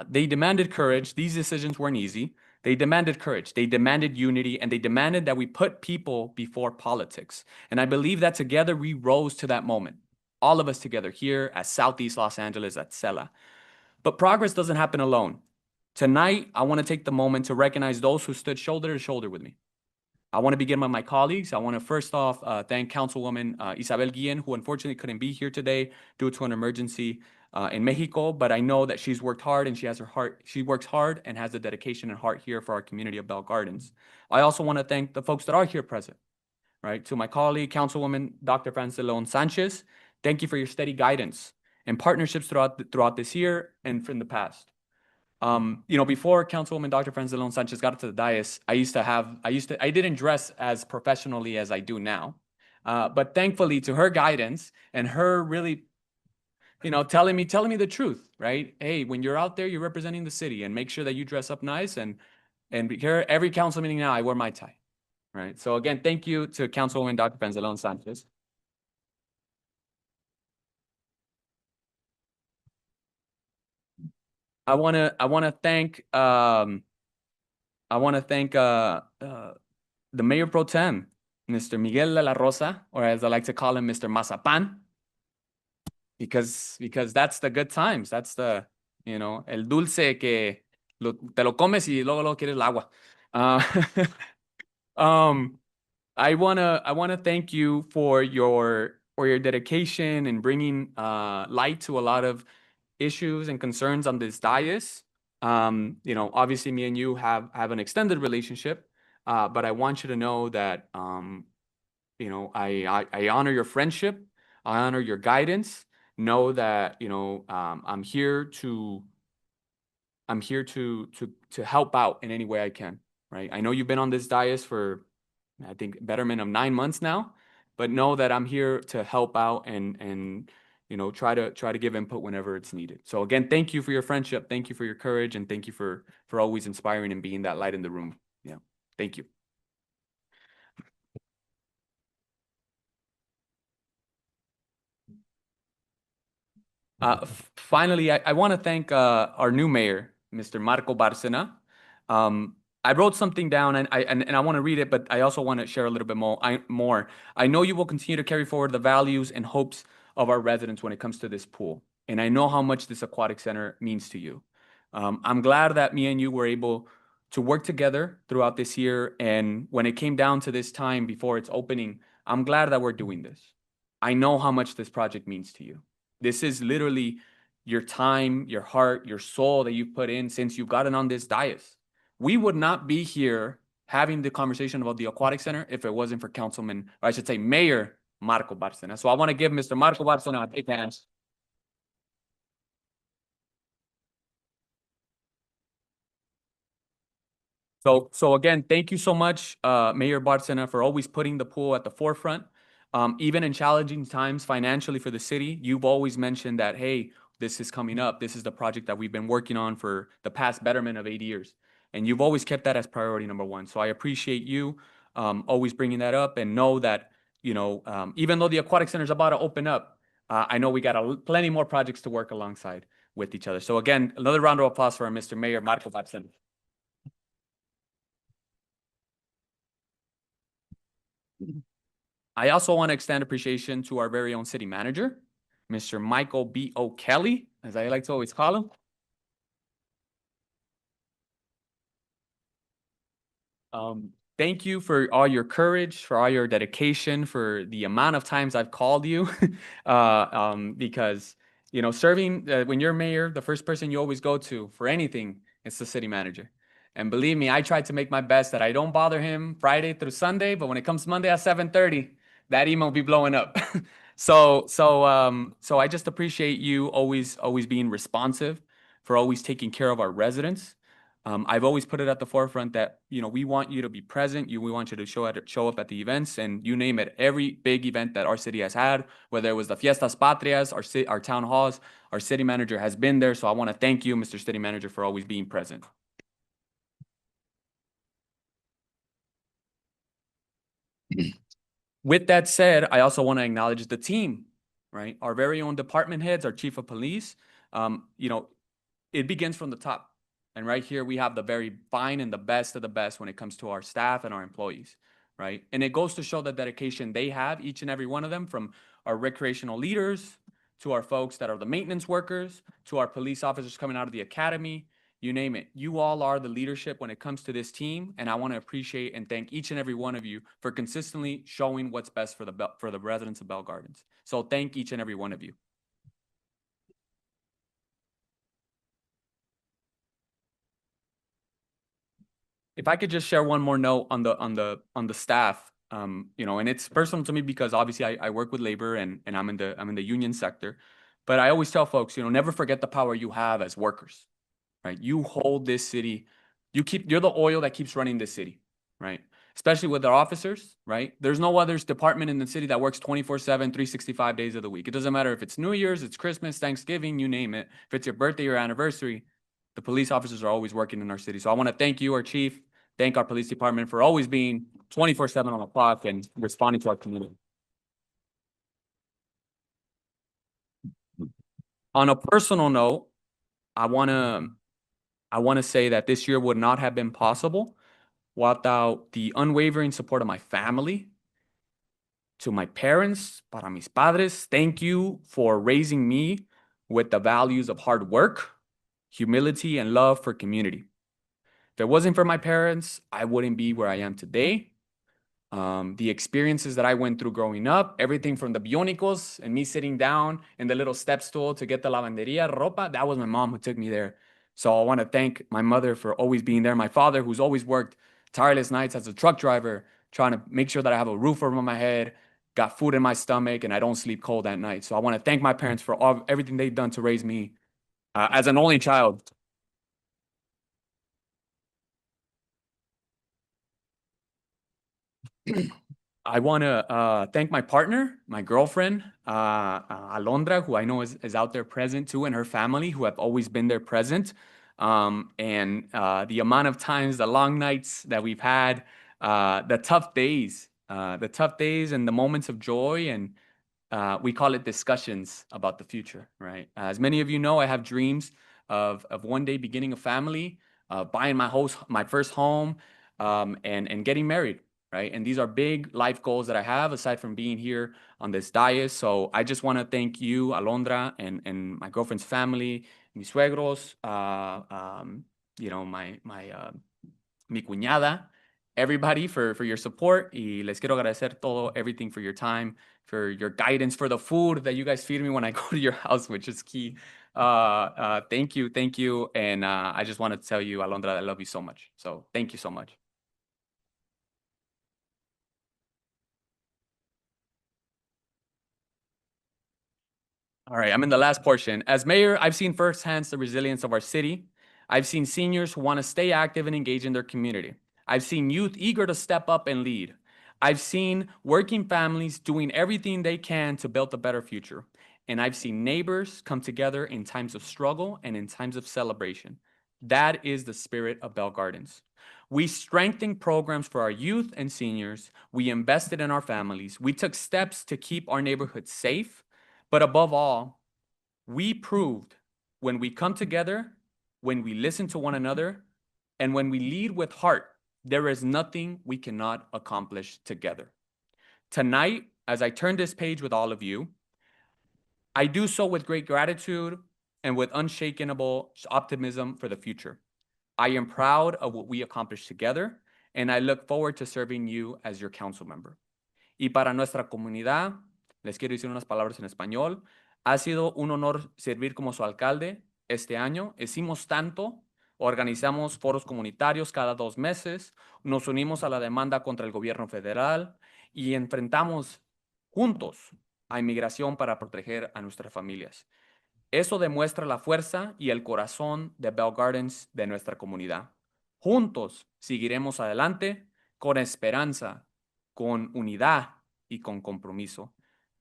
They demanded courage. These decisions weren't easy. They demanded courage. They demanded unity, and they demanded that we put people before politics. And I believe that together we rose to that moment. All of us together here at Southeast Los Angeles at CELA. But progress doesn't happen alone. Tonight, I want to take the moment to recognize those who stood shoulder to shoulder with me. I want to begin with my colleagues. I want to first off thank Councilwoman Isabel Guillen, who unfortunately couldn't be here today due to an emergency in Mexico, but I know that she's worked hard and she works hard and has the dedication and heart here for our community of Bell Gardens. I also want to thank the folks that are here present, right? To my colleague, Councilwoman Dr. Frances de Leon Sanchez, thank you for your steady guidance and partnerships throughout this year and from the past. Before Councilwoman Dr. Frances de Leon Sanchez got to the dais, I didn't dress as professionally as I do now. But thankfully to her guidance and her really, telling me the truth, right? Hey, when you're out there, you're representing the city and make sure that you dress up nice. And here, every council meeting now, I wear my tie, right? So again, thank you to Councilwoman Dr. Frances de Leon Sanchez. I want to thank the Mayor Pro Tem, Mr. Miguel de la Rosa, or as I like to call him, Mr. Mazapan, because that's the good times. That's the, el dulce que te lo comes y luego quieres el agua. I wanna thank you for your dedication and bringing light to a lot of issues and concerns on this dais. Obviously me and you have an extended relationship, but I want you to know that, I honor your friendship. I honor your guidance. Know that, I'm here to help out in any way I can, right? I know you've been on this dais for, I think, betterment of 9 months now, but know that I'm here to help out and try to give input whenever it's needed. So again, thank you for your friendship. Thank you for your courage. And thank you for always inspiring and being that light in the room. Yeah. Thank you. Finally, I want to thank our new mayor, Mr. Marco Bárcena. I wrote something down and I want to read it, but I also want to share a little bit more. I know you will continue to carry forward the values and hopes of our residents when it comes to this pool. And I know how much this aquatic center means to you. I'm glad that me and you were able to work together throughout this year. And when it came down to this time before its opening, I'm glad that we're doing this. I know how much this project means to you. This is literally your time, your heart, your soul that you've put in since you've gotten on this dais. We would not be here having the conversation about the aquatic center if it wasn't for Councilman, or I should say Mayor Marco Bárcena. So I want to give Mr. Marco Bárcena a big hand. So again, thank you so much, Mayor Bárcena, for always putting the pool at the forefront. Even in challenging times financially for the city, you've always mentioned that, hey, this is coming up. This is the project that we've been working on for the past betterment of 8 years. And you've always kept that as priority number one. So I appreciate you always bringing that up, and know that, even though the aquatic center is about to open up, I know we got plenty more projects to work alongside with each other. So again, another round of applause for Mr. Mayor Marco Bárcena. I also want to extend appreciation to our very own city manager, Mr. Michael B. O'Kelly, as I like to always call him. Thank you for all your courage, for all your dedication, for the amount of times I've called you, because, serving, when you're mayor, the first person you always go to for anything is the city manager. And believe me, I try to make my best that I don't bother him Friday through Sunday, but when it comes Monday at 7:30, that email will be blowing up. So I just appreciate you always being responsive, for always taking care of our residents. I've always put it at the forefront that, we want you to be present. We want you to show up at the events, and you name it, every big event that our city has had, whether it was the Fiestas Patrias, our town halls, our city manager has been there. So I want to thank you, Mr. City Manager, for always being present. With that said, I also want to acknowledge the team, right? Our very own department heads, our chief of police. It begins from the top. And right here, we have the very fine and the best of the best when it comes to our staff and our employees, right? And it goes to show the dedication they have, each and every one of them, from our recreational leaders to our folks that are the maintenance workers, to our police officers coming out of the academy, you name it. You all are the leadership when it comes to this team. And I want to appreciate and thank each and every one of you for consistently showing what's best for the residents of Bell Gardens. So thank each and every one of you. If I could just share one more note on the staff, and it's personal to me because obviously I work with labor and I'm in the union sector, but I always tell folks, never forget the power you have as workers, right? You hold this city, you're the oil that keeps running this city, right? Especially with our officers, right? There's no other department in the city that works 24/7, 365 days of the week. It doesn't matter if it's New Year's, it's Christmas, Thanksgiving, you name it. If it's your birthday or anniversary, the police officers are always working in our city. So I want to thank you, our chief, thank our police department for always being 24/7 on the clock and responding to our community. On a personal note, I want to say that this year would not have been possible without the unwavering support of my family. To my parents, para mis padres, thank you for raising me with the values of hard work, humility, and love for community. If it wasn't for my parents, I wouldn't be where I am today. The experiences that I went through growing up, everything from the bionicos and me sitting down in the little step stool to get the lavanderia ropa, that was my mom who took me there. So I want to thank my mother for always being there. My father, who's always worked tireless nights as a truck driver, trying to make sure that I have a roof over my head, got food in my stomach, and I don't sleep cold at night. So I want to thank my parents for everything they've done to raise me as an only child. I want to thank my partner, my girlfriend, Alondra, who I know is out there present too, and her family, who have always been there present. And the amount of times, the long nights that we've had, the tough days and the moments of joy, and we call it discussions about the future, right? As many of you know, I have dreams of one day beginning a family, buying my first home, and getting married. Right? And these are big life goals that I have aside from being here on this dais. So I just want to thank you, Alondra, and my girlfriend's family, mis suegros, mi cuñada, everybody for your support. Y les quiero agradecer everything for your time, for your guidance, for the food that you guys feed me when I go to your house, which is key. Thank you. And I just want to tell you, Alondra, I love you so much. So thank you so much. All right, I'm in the last portion. As mayor, I've seen firsthand the resilience of our city. I've seen seniors who want to stay active and engage in their community. I've seen youth eager to step up and lead. I've seen working families doing everything they can to build a better future. And I've seen neighbors come together in times of struggle and in times of celebration. That is the spirit of Bell Gardens. We strengthened programs for our youth and seniors. We invested in our families. We took steps to keep our neighborhoods safe. But above all, we proved when we come together, when we listen to one another, and when we lead with heart, there is nothing we cannot accomplish together. Tonight, as I turn this page with all of you, I do so with great gratitude and with unshakable optimism for the future. I am proud of what we accomplished together, and I look forward to serving you as your council member. Y para nuestra comunidad, les quiero decir unas palabras en español. Ha sido un honor servir como su alcalde este año. Hicimos tanto, organizamos foros comunitarios cada 2 meses, nos unimos a la demanda contra el gobierno federal y enfrentamos juntos a inmigración para proteger a nuestras familias. Eso demuestra la fuerza y el corazón de Bell Gardens, de nuestra comunidad. Juntos seguiremos adelante con esperanza, con unidad y con compromiso.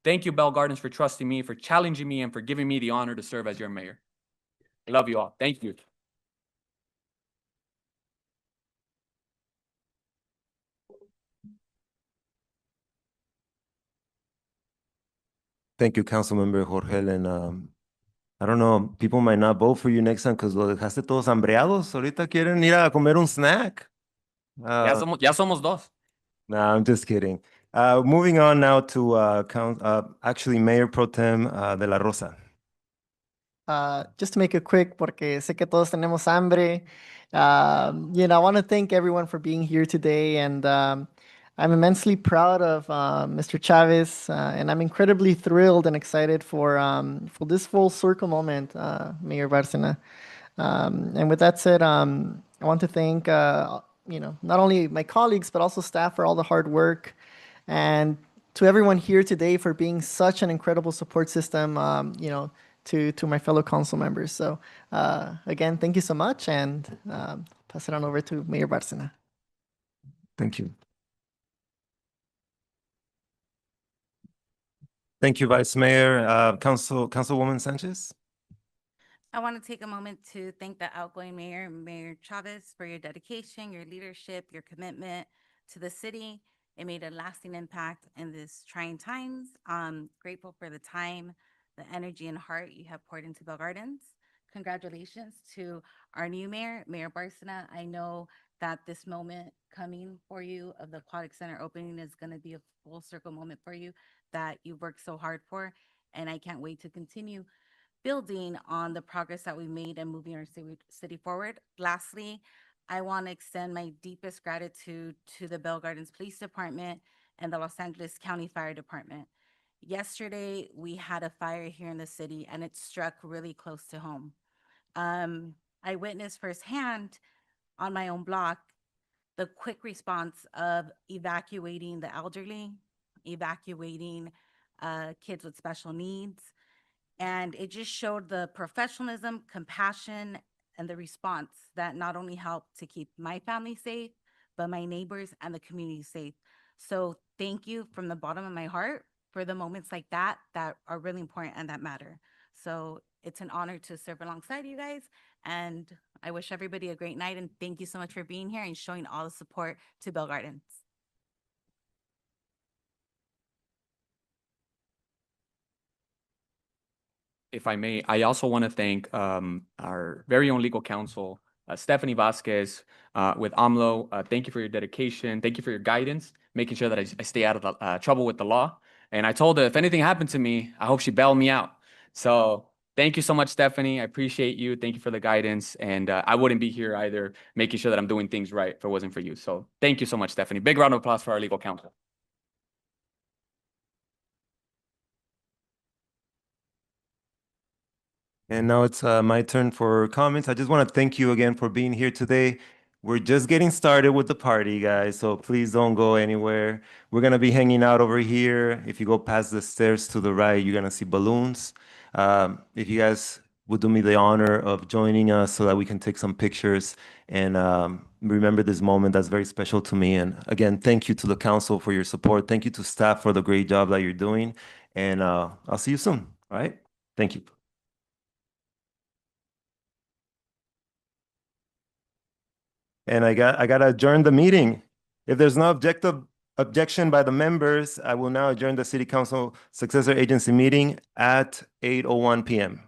Thank you, Bell Gardens, for trusting me, for challenging me, and for giving me the honor to serve as your mayor. I love you all. Thank you. Thank you, Councilmember Jorge. And I don't know, people might not vote for you next time because lo dejaste todos hambreados. Ahorita quieren ir a comer un snack. Ya somos dos. No, I'm just kidding. Moving on now to actually Mayor Pro Tem de la Rosa. Just to make it quick, porque sé que todos tenemos hambre. I want to thank everyone for being here today, and I'm immensely proud of Mr. Chavez, and I'm incredibly thrilled and excited for this full circle moment, Mayor Bárcena. And with that said, I want to thank not only my colleagues but also staff for all the hard work, and to everyone here today for being such an incredible support system. To my fellow council members. So again, thank you so much, and pass it on over to Mayor Bárcena. Thank you. Thank you, Vice Mayor. Councilwoman Sanchez. I want to take a moment to thank the outgoing mayor, Mayor Chavez, for your dedication, your leadership, your commitment to the city. It made a lasting impact in these trying times. I'm grateful for the time, the energy and heart you have poured into Bell Gardens. Congratulations to our new mayor, Mayor Bárcena. I know that this moment coming for you of the Aquatic Center opening is going to be a full circle moment for you that you've worked so hard for. And I can't wait to continue building on the progress that we made and moving our city forward. Lastly, I want to extend my deepest gratitude to the Bell Gardens Police Department and the Los Angeles County Fire Department. Yesterday, we had a fire here in the city, and it struck really close to home. I witnessed firsthand on my own block the quick response of evacuating the elderly, evacuating kids with special needs. And it just showed the professionalism, compassion, and the response that not only helped to keep my family safe, but my neighbors and the community safe. So thank you from the bottom of my heart for the moments like that are really important and that matter. So it's an honor to serve alongside you guys. And I wish everybody a great night. And thank you so much for being here and showing all the support to Bell Gardens. If I may, I also want to thank our very own legal counsel, Stephanie Vasquez with AMLO. Thank you for your dedication. Thank you for your guidance, making sure that I stay out of trouble with the law. And I told her if anything happened to me, I hope she bailed me out. So thank you so much, Stephanie. I appreciate you. Thank you for the guidance. And I wouldn't be here either, making sure that I'm doing things right if it wasn't for you. So thank you so much, Stephanie. Big round of applause for our legal counsel. And now it's my turn for comments. I just want to thank you again for being here today. We're just getting started with the party, guys, so please don't go anywhere. We're going to be hanging out over here. If you go past the stairs to the right, you're going to see balloons. If you guys would do me the honor of joining us so that we can take some pictures and remember this moment that's very special to me. And again, thank you to the council for your support. Thank you to staff for the great job that you're doing. And I'll see you soon, all right? Thank you. And I got to adjourn the meeting. If there's no objection by the members, I will now adjourn the City Council Successor Agency meeting at 8:01 p.m.